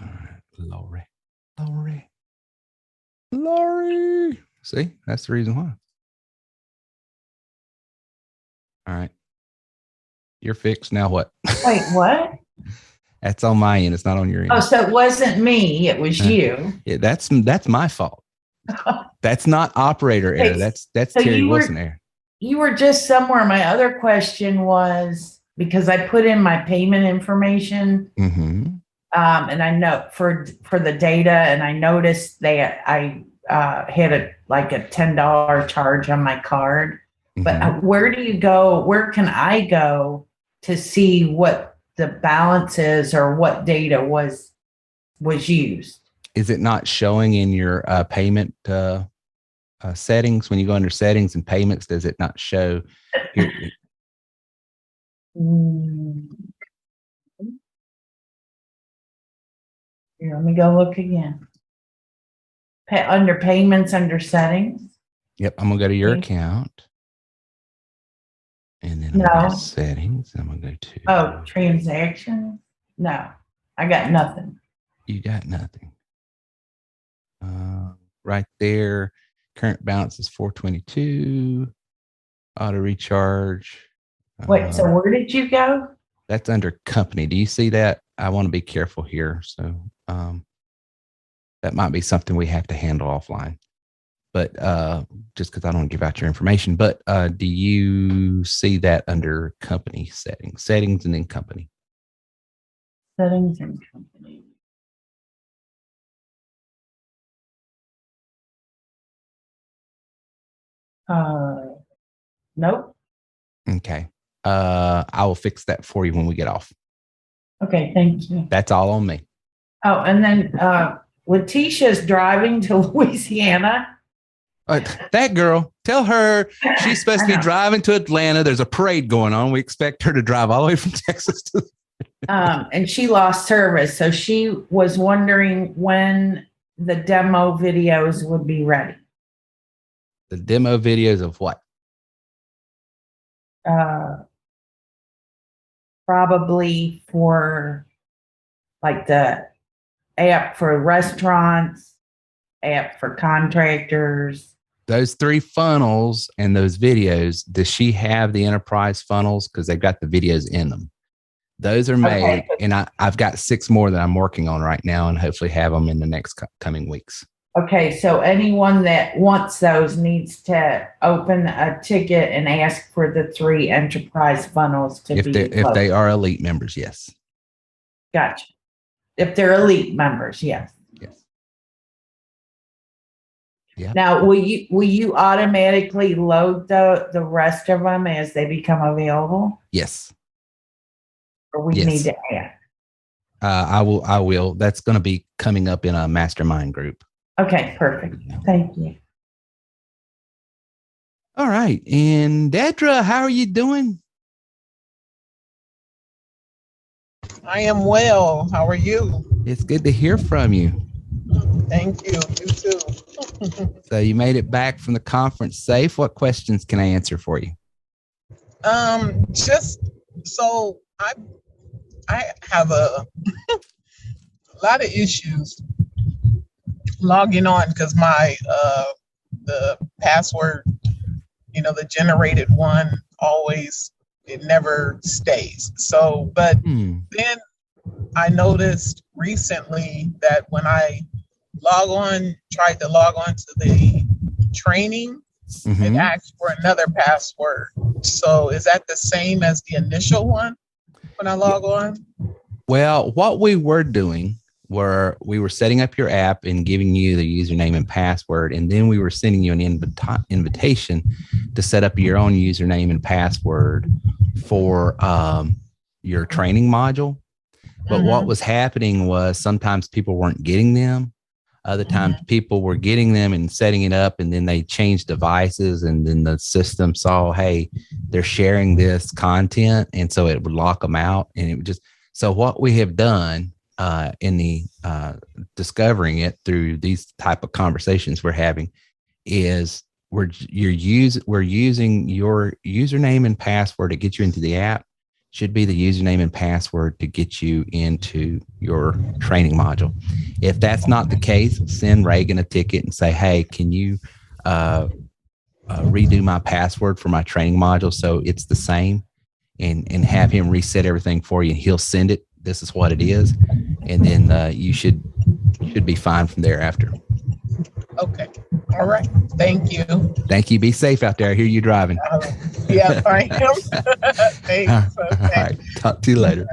right, Lori. See, that's the reason why. All right. You're fixed. Now what? Wait, what? That's on my end. It's not on your end. Oh, so it wasn't me. It was you. Yeah, that's my fault. That's not operator error. That's So Terry Wilson error. You were just somewhere. My other question was, because I put in my payment information, and I know for the data, and I noticed I had a $10 charge on my card. But where do you go? Where can I go to see what the balance is or what data was used? Is it not showing in your payment settings? When you go under settings and payments, does it not show? Here, let me go look again. Under payments, under settings. Yep, I'm gonna go to your account, and then I'm gonna go to settings. I'm gonna go to transactions. No, I got nothing. You got nothing. Right there, current balance is 422. Auto recharge. Wait, so where did you go? That's under company. Do you see that? I want to be careful here. So that might be something we have to handle offline. But just because I don't give out your information. But do you see that under company settings? Settings and then company. Settings and company. Nope. Okay. I will fix that for you when we get off. Okay, thank you. That's all on me. Oh, and then Letitia's driving to Louisiana. That girl, tell her she's supposed to be driving to Atlanta. There's a parade going on. We expect her to drive all the way from Texas to. And she lost service. So she was wondering when the demo videos would be ready. The demo videos of what? Probably for like the app for restaurants, app for contractors. Those 3 funnels and those videos, does she have the enterprise funnels? Because they've got the videos in them. Those are made, and I've got 6 more that I'm working on right now and hopefully have them in the next coming weeks. Okay, so anyone that wants those needs to open a ticket and ask for the 3 enterprise funnels to be if they are elite members, yes. Gotcha. If they're elite members, yes. Yes. Yeah. Now, will you automatically load the rest of them as they become available? Yes. Or we need to add? I will. That's going to be coming up in a mastermind group. Okay, perfect. Thank you. All right. And Dedra, how are you doing? I am well. How are you? It's good to hear from you. Thank you. You too. So you made it back from the conference safe. What questions can I answer for you? Just so I have a lot of issues logging on because my the password, the generated one always, it never stays. So, but then I noticed recently that when I tried to log on to the training, it asked for another password. So is that the same as the initial one when I log on? Well, what we were doing where we were setting up your app and giving you the username and password, and then we were sending you an invitation to set up your own username and password for your training module. But what was happening was sometimes people weren't getting them. Other times people were getting them and setting it up, and then they changed devices, and then the system saw, hey, they're sharing this content, and so it would lock them out. And it would just, so what we have done in the discovering it through these type of conversations we're having is we're using your username and password to get you into the app should be the username and password to get you into your training module. If that's not the case, send Reagan a ticket and say, hey, can you redo my password for my training module so it's the same, and have him reset everything for you, and he'll send it. This is what it is. And then you should be fine from thereafter. Okay. All right. Thank you. Thank you. Be safe out there. I hear you driving. Yeah, I am. Thanks. Okay. All right. Talk to you later.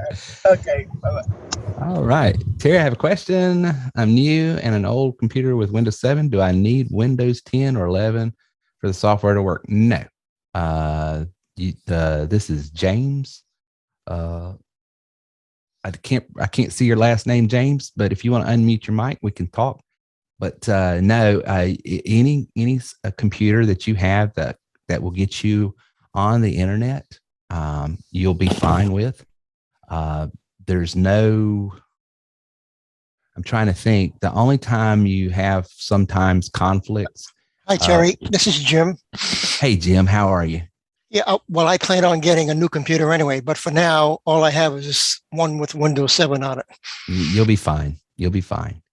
Okay. Bye-bye. All right. Terry, I have a question. I'm new and an old computer with Windows 7. Do I need Windows 10 or 11 for the software to work? No. This is James. I can't see your last name, James, but if you want to unmute your mic, we can talk. But no, any computer that you have that will get you on the internet, you'll be fine with. There's no, I'm trying to think. The only time you have sometimes conflicts. Hi, Terry. This is Jim. Hey, Jim. How are you? Yeah, well, I plan on getting a new computer anyway, but for now, all I have is this one with Windows 7 on it. You'll be fine. You'll be fine.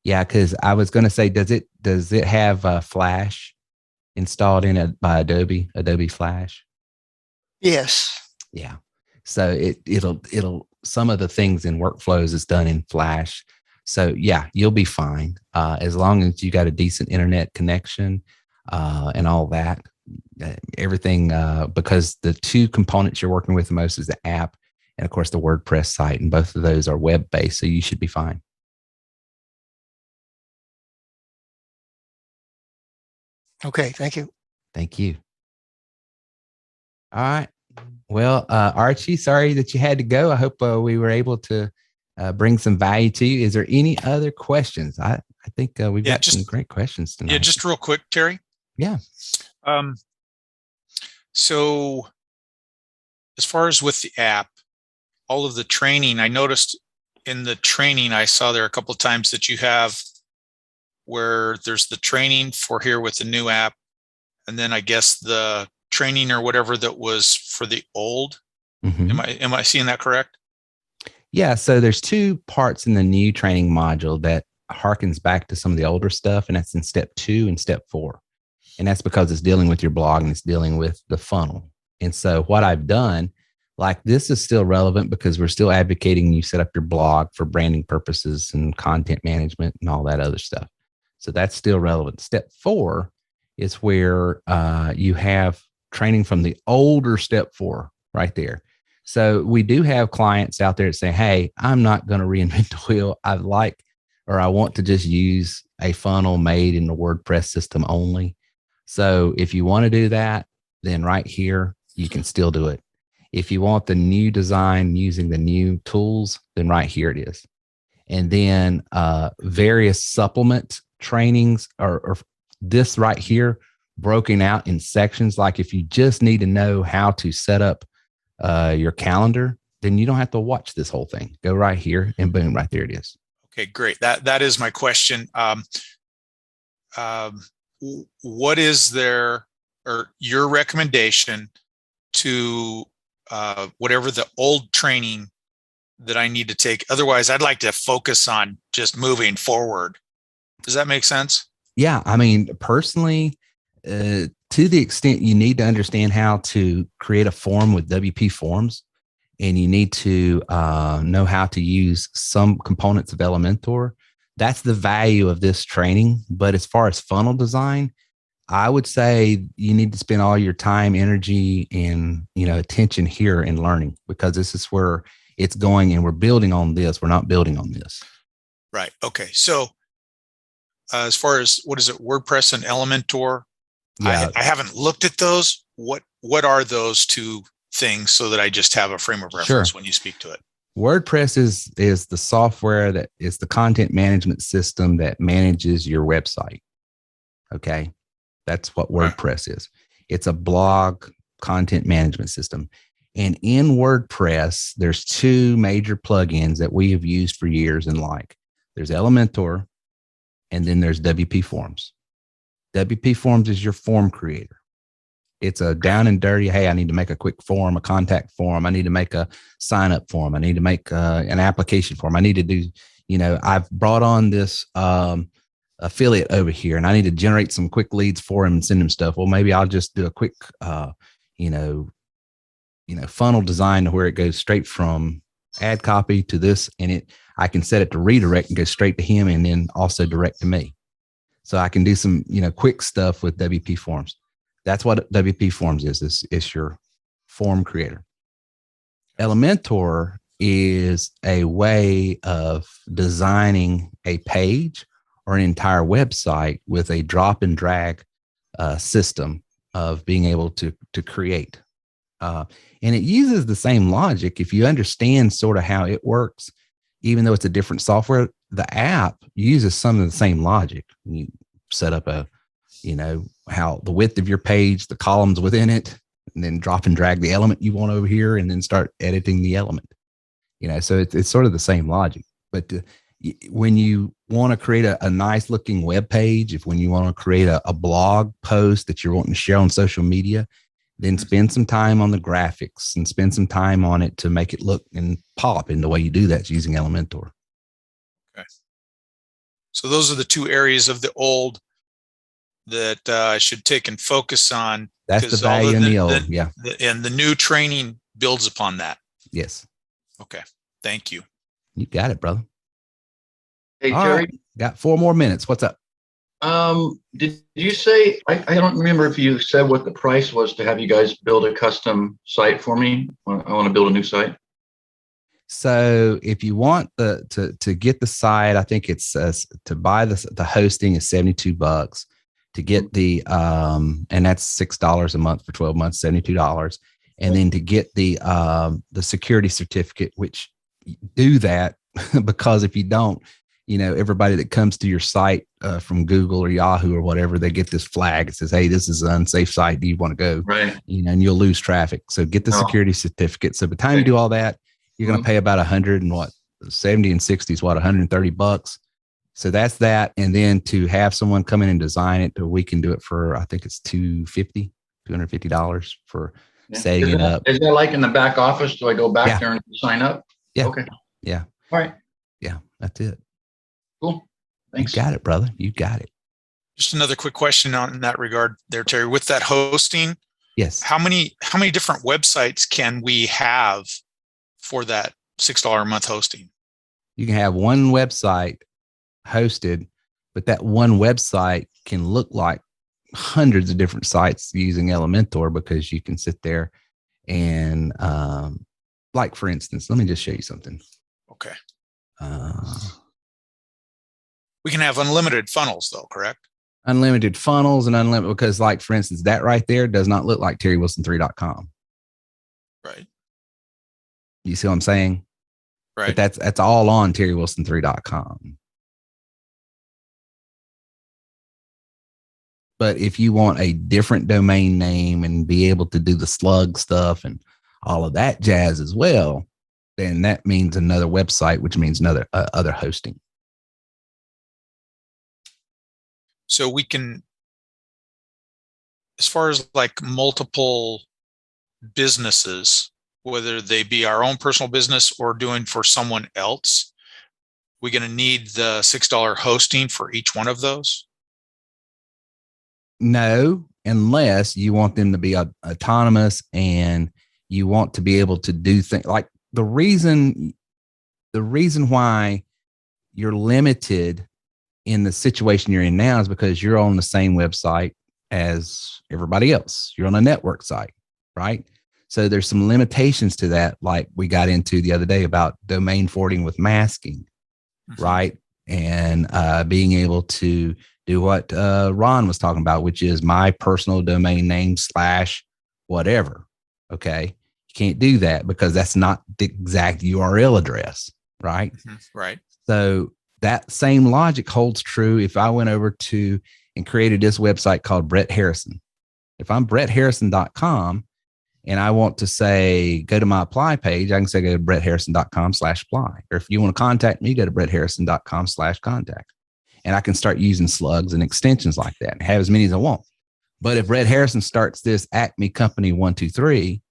Yeah, because I was going to say, does it have Flash installed in it by Adobe Flash? Yes. Yeah. So it'll some of the things in workflows is done in Flash. So yeah, you'll be fine as long as you got a decent internet connection and all that. Everything because the two components you're working with the most is the app and of course the WordPress site, and both of those are web based, so you should be fine. Okay, thank you. Thank you. All right. Well, Archie, sorry that you had to go. I hope we were able to bring some value to you. Is there any other questions? I think we've got some great questions tonight. Yeah, just real quick, Terry. Yeah. So as far as with the app, all of the training, I noticed in the training, I saw there a couple of times that you have where there's the training for here with the new app, and then I guess the training or whatever that was for the old. Mm-hmm. Am I seeing that correct? Yeah. So there's two parts in the new training module that harkens back to some of the older stuff, and that's in step 2 and step 4. And that's because it's dealing with your blog and it's dealing with the funnel. And so what I've done, like this is still relevant because we're still advocating you set up your blog for branding purposes and content management and all that other stuff. So that's still relevant. Step 4 is where you have training from the older step 4 right there. So we do have clients out there that say, hey, I'm not going to reinvent the wheel. I want to just use a funnel made in the WordPress system only. So if you want to do that, then right here, you can still do it. If you want the new design using the new tools, then right here it is. And then various supplement trainings or this right here broken out in sections. Like if you just need to know how to set up your calendar, then you don't have to watch this whole thing. Go right here and boom, right there it is. Okay, great. That is my question. What is there or your recommendation to whatever the old training that I need to take? Otherwise, I'd like to focus on just moving forward. Does that make sense? Yeah. I mean, personally, to the extent you need to understand how to create a form with WP Forms, and you need to know how to use some components of Elementor, that's the value of this training. But as far as funnel design, I would say you need to spend all your time, energy, and attention here in learning, because this is where it's going, and we're building on this. We're not building on this. Right. Okay. So as far as what is it, WordPress and Elementor? Yeah. I haven't looked at those. What are those two things so that I just have a frame of reference when you speak to it? WordPress is the software that is the content management system that manages your website. Okay. That's what WordPress is. It's a blog content management system. And in WordPress, there's two major plugins that we have used for years and like. There's Elementor, and then there's WP Forms. WP Forms is your form creator. It's a down and dirty, hey, I need to make a quick form, a contact form. I need to make a sign up form. I need to make an application form. I need to do, I've brought on this affiliate over here and I need to generate some quick leads for him and send him stuff. Well, maybe I'll just do a quick, funnel design to where it goes straight from ad copy to this, and I can set it to redirect and go straight to him and then also direct to me. So I can do some, quick stuff with WP Forms. That's what WP Forms is. It's your form creator. Elementor is a way of designing a page or an entire website with a drop and drag system of being able to create. And it uses the same logic. If you understand sort of how it works, even though it's a different software, the app uses some of the same logic. You set up how the width of your page, the columns within it, and then drop and drag the element you want over here and then start editing the element. So it's sort of the same logic. But when you want to create a nice looking web page, when you want to create a blog post that you're wanting to share on social media, then spend some time on the graphics and spend some time on it to make it look and pop. And the way you do that is using Elementor. Okay. So those are the two areas of the old that I should take and focus on. That's the value in the old. And the new training builds upon that. Yes. Okay. Thank you. You got it, brother. Hey, All Terry. right. Got 4 more minutes. What's up? Did you say, I don't remember if you said what the price was to have you guys build a custom site for me. I want to build a new site. So if you want to get the site, I think it's to buy the hosting is $72. To get the and that's $6 a month for 12 months, $72. And then to get the security certificate, which do that because if you don't, everybody that comes to your site from Google or Yahoo or whatever, they get this flag. It says, hey, this is an unsafe site. Do you want to go? Right. And you'll lose traffic. So get the security certificate. So by the time you do all that, you're going to pay about 100 and what 70 and 60 is what $130. So that's that. And then to have someone come in and design it, we can do it for, I think it's $250 for setting it up. Is that like in the back office? Do I go back there and sign up? Yeah. Okay. Yeah. All right. Yeah. That's it. Cool. Thanks. You got it, brother. You got it. Just another quick question in that regard there, Terry. With that hosting, yes. How many different websites can we have for that $6 a month hosting? You can have one website hosted, but that one website can look like hundreds of different sites using Elementor because you can sit there and like for instance, let me just show you something. Okay. We can have unlimited funnels though, correct? Unlimited funnels and unlimited, because like, for instance, that right there does not look like TerryWilson3.com. Right. You see what I'm saying? Right. But that's all on TerryWilson3.com. But if you want a different domain name and be able to do the slug stuff and all of that jazz as well, then that means another website, which means another other hosting. So we can, as far as like multiple businesses, whether they be our own personal business or doing for someone else, we're going to need the $6 hosting for each one of those? No, unless you want them to be autonomous and you want to be able to do things like the reason why you're limited in the situation you're in now is because you're on the same website as everybody else. You're on a network site, right? So there's some limitations to that, like we got into the other day about domain forwarding with masking, right? and being able to do what Ron was talking about, which is my personal domain name / whatever. Okay. You can't do that because that's not the exact URL address, right? Right. So that same logic holds true if I went over to and created this website called Brett Harrison. If I'm brettharrison.com and I want to say, go to my apply page, I can say go to brettharrison.com/apply. Or if you want to contact me, go to brettharrison.com/contact. And I can start using slugs and extensions like that and have as many as I want. But if Brett Harrison starts this Acme Company 123,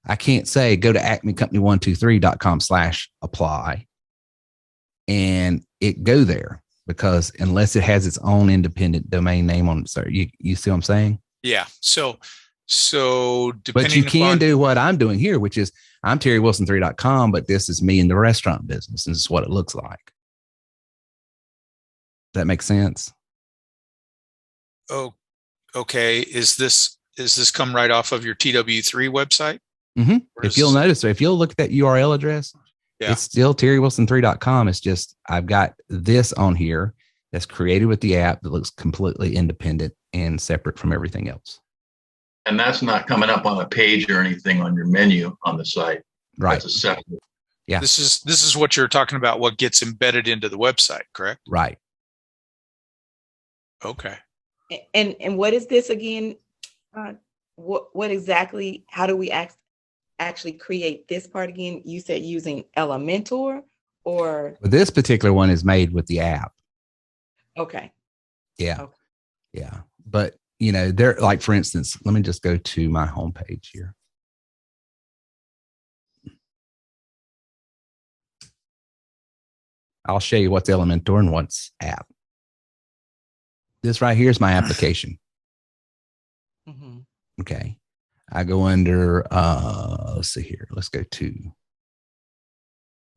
I can't say go to acmecompany123.com/apply and it go there, because unless it has its own independent domain name on it. So you see what I'm saying? Yeah. So depending but you can upon, do what I'm doing here, which is I'm TerryWilson3.com, but this is me in the restaurant business. And this is what it looks like. That makes sense? Oh, okay. Is this come right off of your TW3 website? Mm-hmm. If you'll notice, if you'll look at that URL address, it's still TerryWilson3.com. It's just I've got this on here that's created with the app that looks completely independent and separate from everything else. And that's not coming up on a page or anything on your menu on the site. Right. That's a separate. Yeah. This is what you're talking about, what gets embedded into the website, correct? Right. Okay. And what is this again? What exactly, how do we actually create this part again? You said using Elementor or? But this particular one is made with the app. Okay. Yeah. Okay. Yeah. But, they're like, for instance, let me just go to my homepage here. I'll show you what's Elementor and what's app. This right here is my application. Mm-hmm. Okay. I go under, let's see here. Let's go to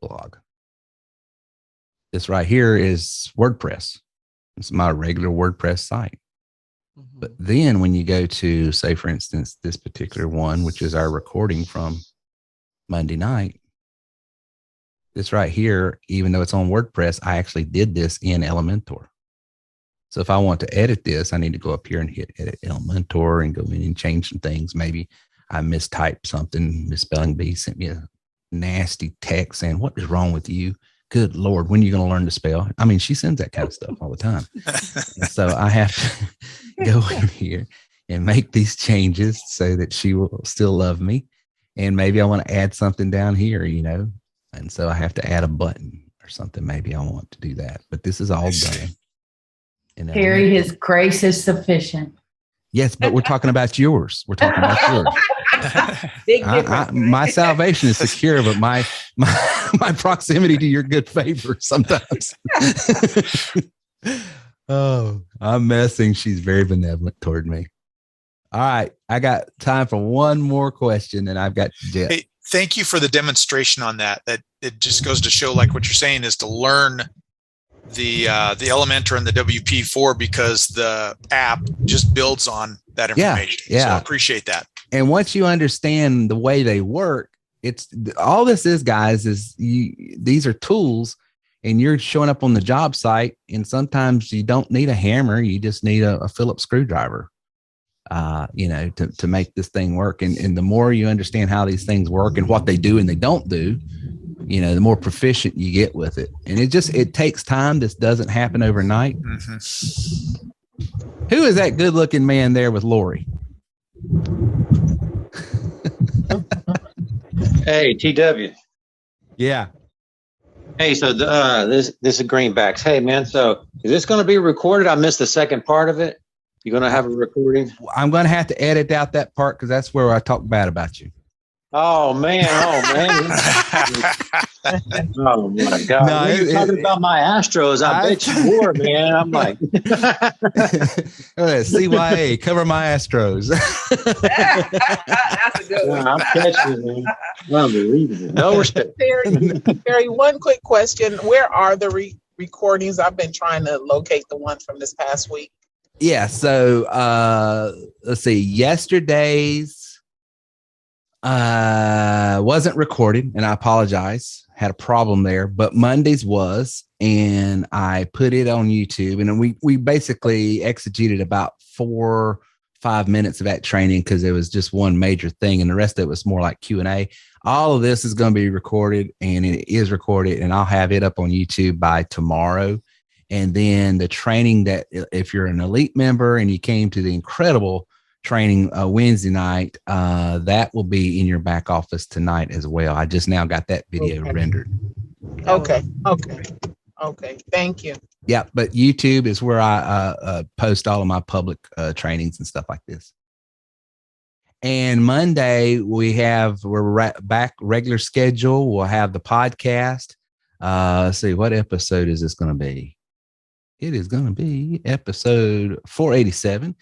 blog. This right here is WordPress. It's my regular WordPress site. Mm-hmm. But then when you go to, say, for instance, this particular one, which is our recording from Monday night, this right here, even though it's on WordPress, I actually did this in Elementor. So if I want to edit this, I need to go up here and hit edit Elementor and go in and change some things. Maybe I mistyped something, misspelling bee sent me a nasty text saying, what is wrong with you? Good Lord, when are you going to learn to spell? I mean, she sends that kind of stuff all the time. And so I have to go in here and make these changes so that she will still love me. And maybe I want to add something down here, and so I have to add a button or something. Maybe I want to do that, but this is all done. Terry, his grace is sufficient. Yes, but we're talking about yours. We're talking about yours. Big difference, my salvation is secure, but my proximity to your good favor sometimes. Oh, I'm messing. She's very benevolent toward me. All right. I got time for one more question, and I've got Jeff. Hey, thank you for the demonstration on that. That it just goes to show, like what you're saying is to learn the Elementor and the WP4, because the app just builds on that information. Yeah. So I appreciate that. And once you understand the way they work, it's all this is, guys, is these are tools, and you're showing up on the job site, and sometimes you don't need a hammer. You just need a Phillips screwdriver, to make this thing work. And the more you understand how these things work and what they do and they don't do, the more proficient you get with it. And it takes time. This doesn't happen overnight. Mm-hmm. Who is that good looking man there with Lori? Hey, TW. Yeah. Hey, so this is Greenbacks. Hey, man. So is this going to be recorded? I missed the second part of it. You're going to have a recording? I'm going to have to edit out that part because that's where I talk bad about you. Oh man! Oh my God! No, you're talking about my Astros. I bet you were, man. I'm like, CYA, cover my Astros. That's a good one. I'm catching it, man. Unbelievable. No respect. Terry, one quick question: where are the recordings? I've been trying to locate the one from this past week. Yeah. So let's see. Yesterday's wasn't recorded, and I apologize. Had a problem there, but Monday's was, and I put it on YouTube, and we basically exegeted about 4-5 minutes of that training because it was just one major thing, and the rest of it was more like Q&A. All of this is going to be recorded, and it is recorded, and I'll have it up on YouTube by tomorrow. And then the training that if you're an elite member and you came to the incredible training Wednesday night, that will be in your back office tonight as well. I just now got that video rendered. Okay. Thank you. Yeah, but YouTube is where I post all of my public trainings and stuff like this. And Monday we're back regular schedule. We'll have the podcast. Let's see, what episode is this going to be? It is going to be episode 487.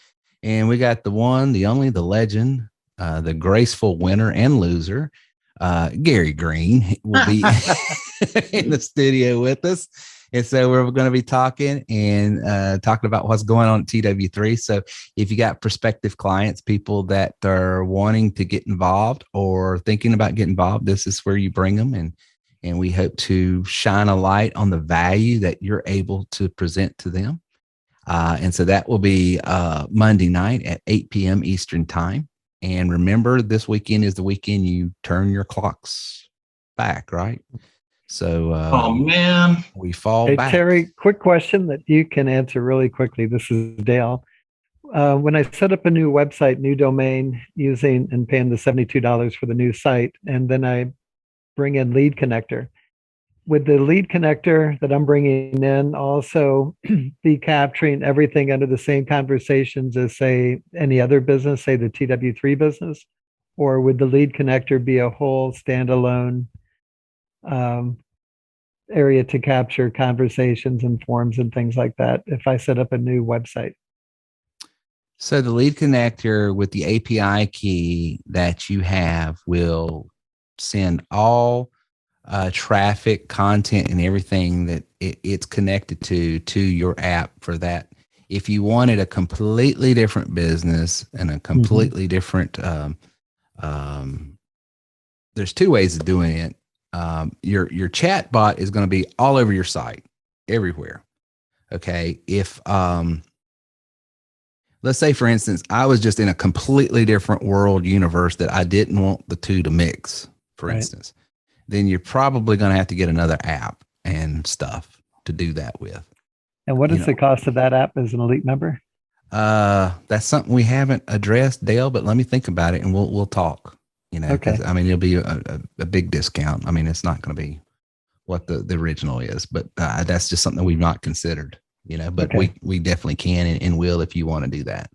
And we got the one, the only, the legend, the graceful winner and loser, Gary Green will be in the studio with us. And so we're going to be talking about what's going on at TW3. So if you got prospective clients, people that are wanting to get involved or thinking about getting involved, this is where you bring them. And we hope to shine a light on the value that you're able to present to them. And so that will be Monday night at 8 p.m. Eastern time. And remember, this weekend is the weekend you turn your clocks back, right? So, oh man, we fall Hey, back. Terry, quick question that you can answer really quickly. This is Dale. When I set up a new website, new domain, using and paying the $72 for the new site, and then I bring in Lead Connector, would the Lead Connector that I'm bringing in also be capturing everything under the same conversations as, say, any other business, say the TW3 business? Or would the Lead Connector be a whole standalone area to capture conversations and forums and things like that if I set up a new website? So the Lead Connector with the API key that you have will send all traffic, content, and everything that it's connected to your app for that. If you wanted a completely different business and a completely different, there's two ways of doing it. Your chat bot is going to be all over your site, everywhere. Okay. If, let's say, for instance, I was just in a completely different world universe that I didn't want the two to mix, for instance, then you're probably going to have to get another app and stuff to do that with. And what is the cost of that app as an elite member? That's something we haven't addressed, Dale, but let me think about it and we'll talk, Okay. I mean, it'll be a big discount. I mean, it's not going to be what the original is, but that's just something we've not considered, but we definitely can and will if you want to do that.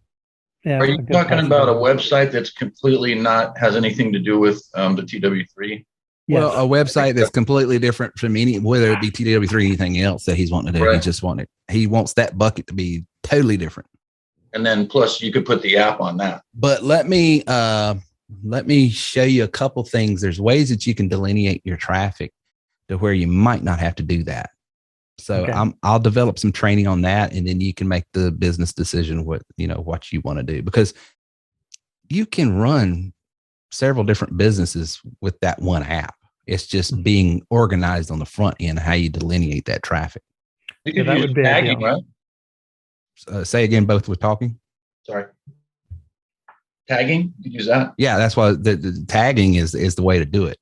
Yeah, are you talking about a website that's completely has anything to do with the TW3? Well, a website that's completely different from whether it be TW3 or anything else that he's wanting to do. Right. He wants that bucket to be totally different. And then plus you could put the app on that. But let me show you a couple things. There's ways that you can delineate your traffic to where you might not have to do that. So I'll develop some training on that, and then you can make the business decision what you want to do, because you can run several different businesses with that one app. It's just being organized on the front end, how you delineate that traffic. You could use tagging, right? Say again, both were talking. Sorry. Tagging, you could use that. Yeah, that's why the tagging is the way to do it.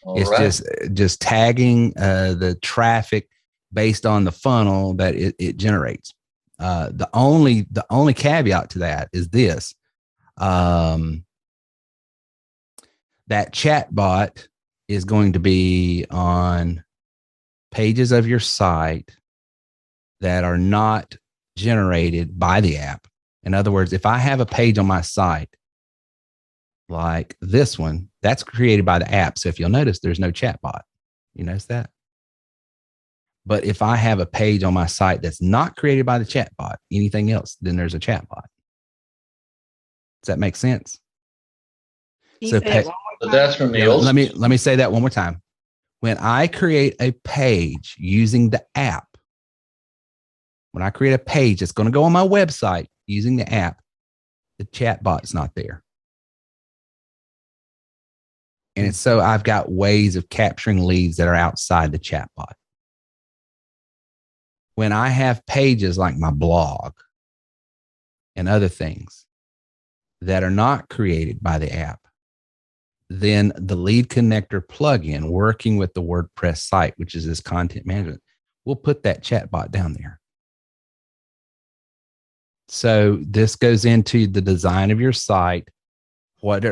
It's just tagging the traffic based on the funnel that it generates. The only caveat to that is this. That chat bot is going to be on pages of your site that are not generated by the app. In other words, if I have a page on my site like this one, that's created by the app. So if you'll notice, there's no chat bot. You notice that? But if I have a page on my site that's not created by the chat bot, anything else, then there's a chat bot. Does that make sense? So that's from the old. Let me say that one more time. When I create a page using the app, when I create a page that's going to go on my website using the app, the chat bot's not there. And so I've got ways of capturing leads that are outside the chat bot. when I have pages like my blog and other things that are not created by the app, then the lead connector plugin working with the WordPress site, which is this content management, we'll put that chatbot down there. So this goes into the design of your site. What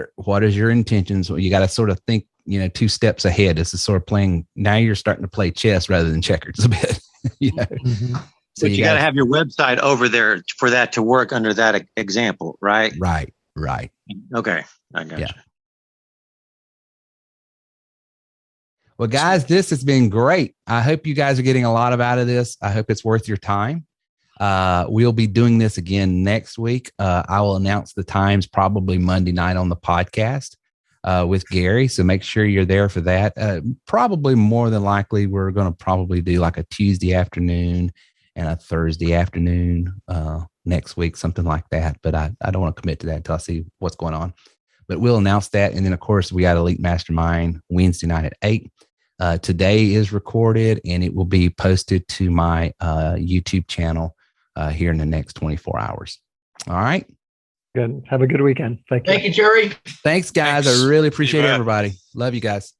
is your intentions? Well, you got to sort of think, 2 steps ahead. This is sort of playing. Now you're starting to play chess rather than checkers a bit. Mm-hmm. So but you got to have your website over there for that to work under that example, right? Right. Okay, I got you. Well, guys, this has been great. I hope you guys are getting a lot out of this. I hope it's worth your time. We'll be doing this again next week. I will announce the times probably Monday night on the podcast with Gary. So make sure you're there for that. Probably more than likely, we're going to probably do like a Tuesday afternoon and a Thursday afternoon next week, something like that. But I don't want to commit to that until I see what's going on. But we'll announce that. And then, of course, we got Elite Mastermind Wednesday night at 8. Today is recorded and it will be posted to my YouTube channel here in the next 24 hours. All right. Good. Have a good weekend. Thank you. Thank you, Jerry. Thanks, guys. Thanks. I really appreciate everybody. Love you guys.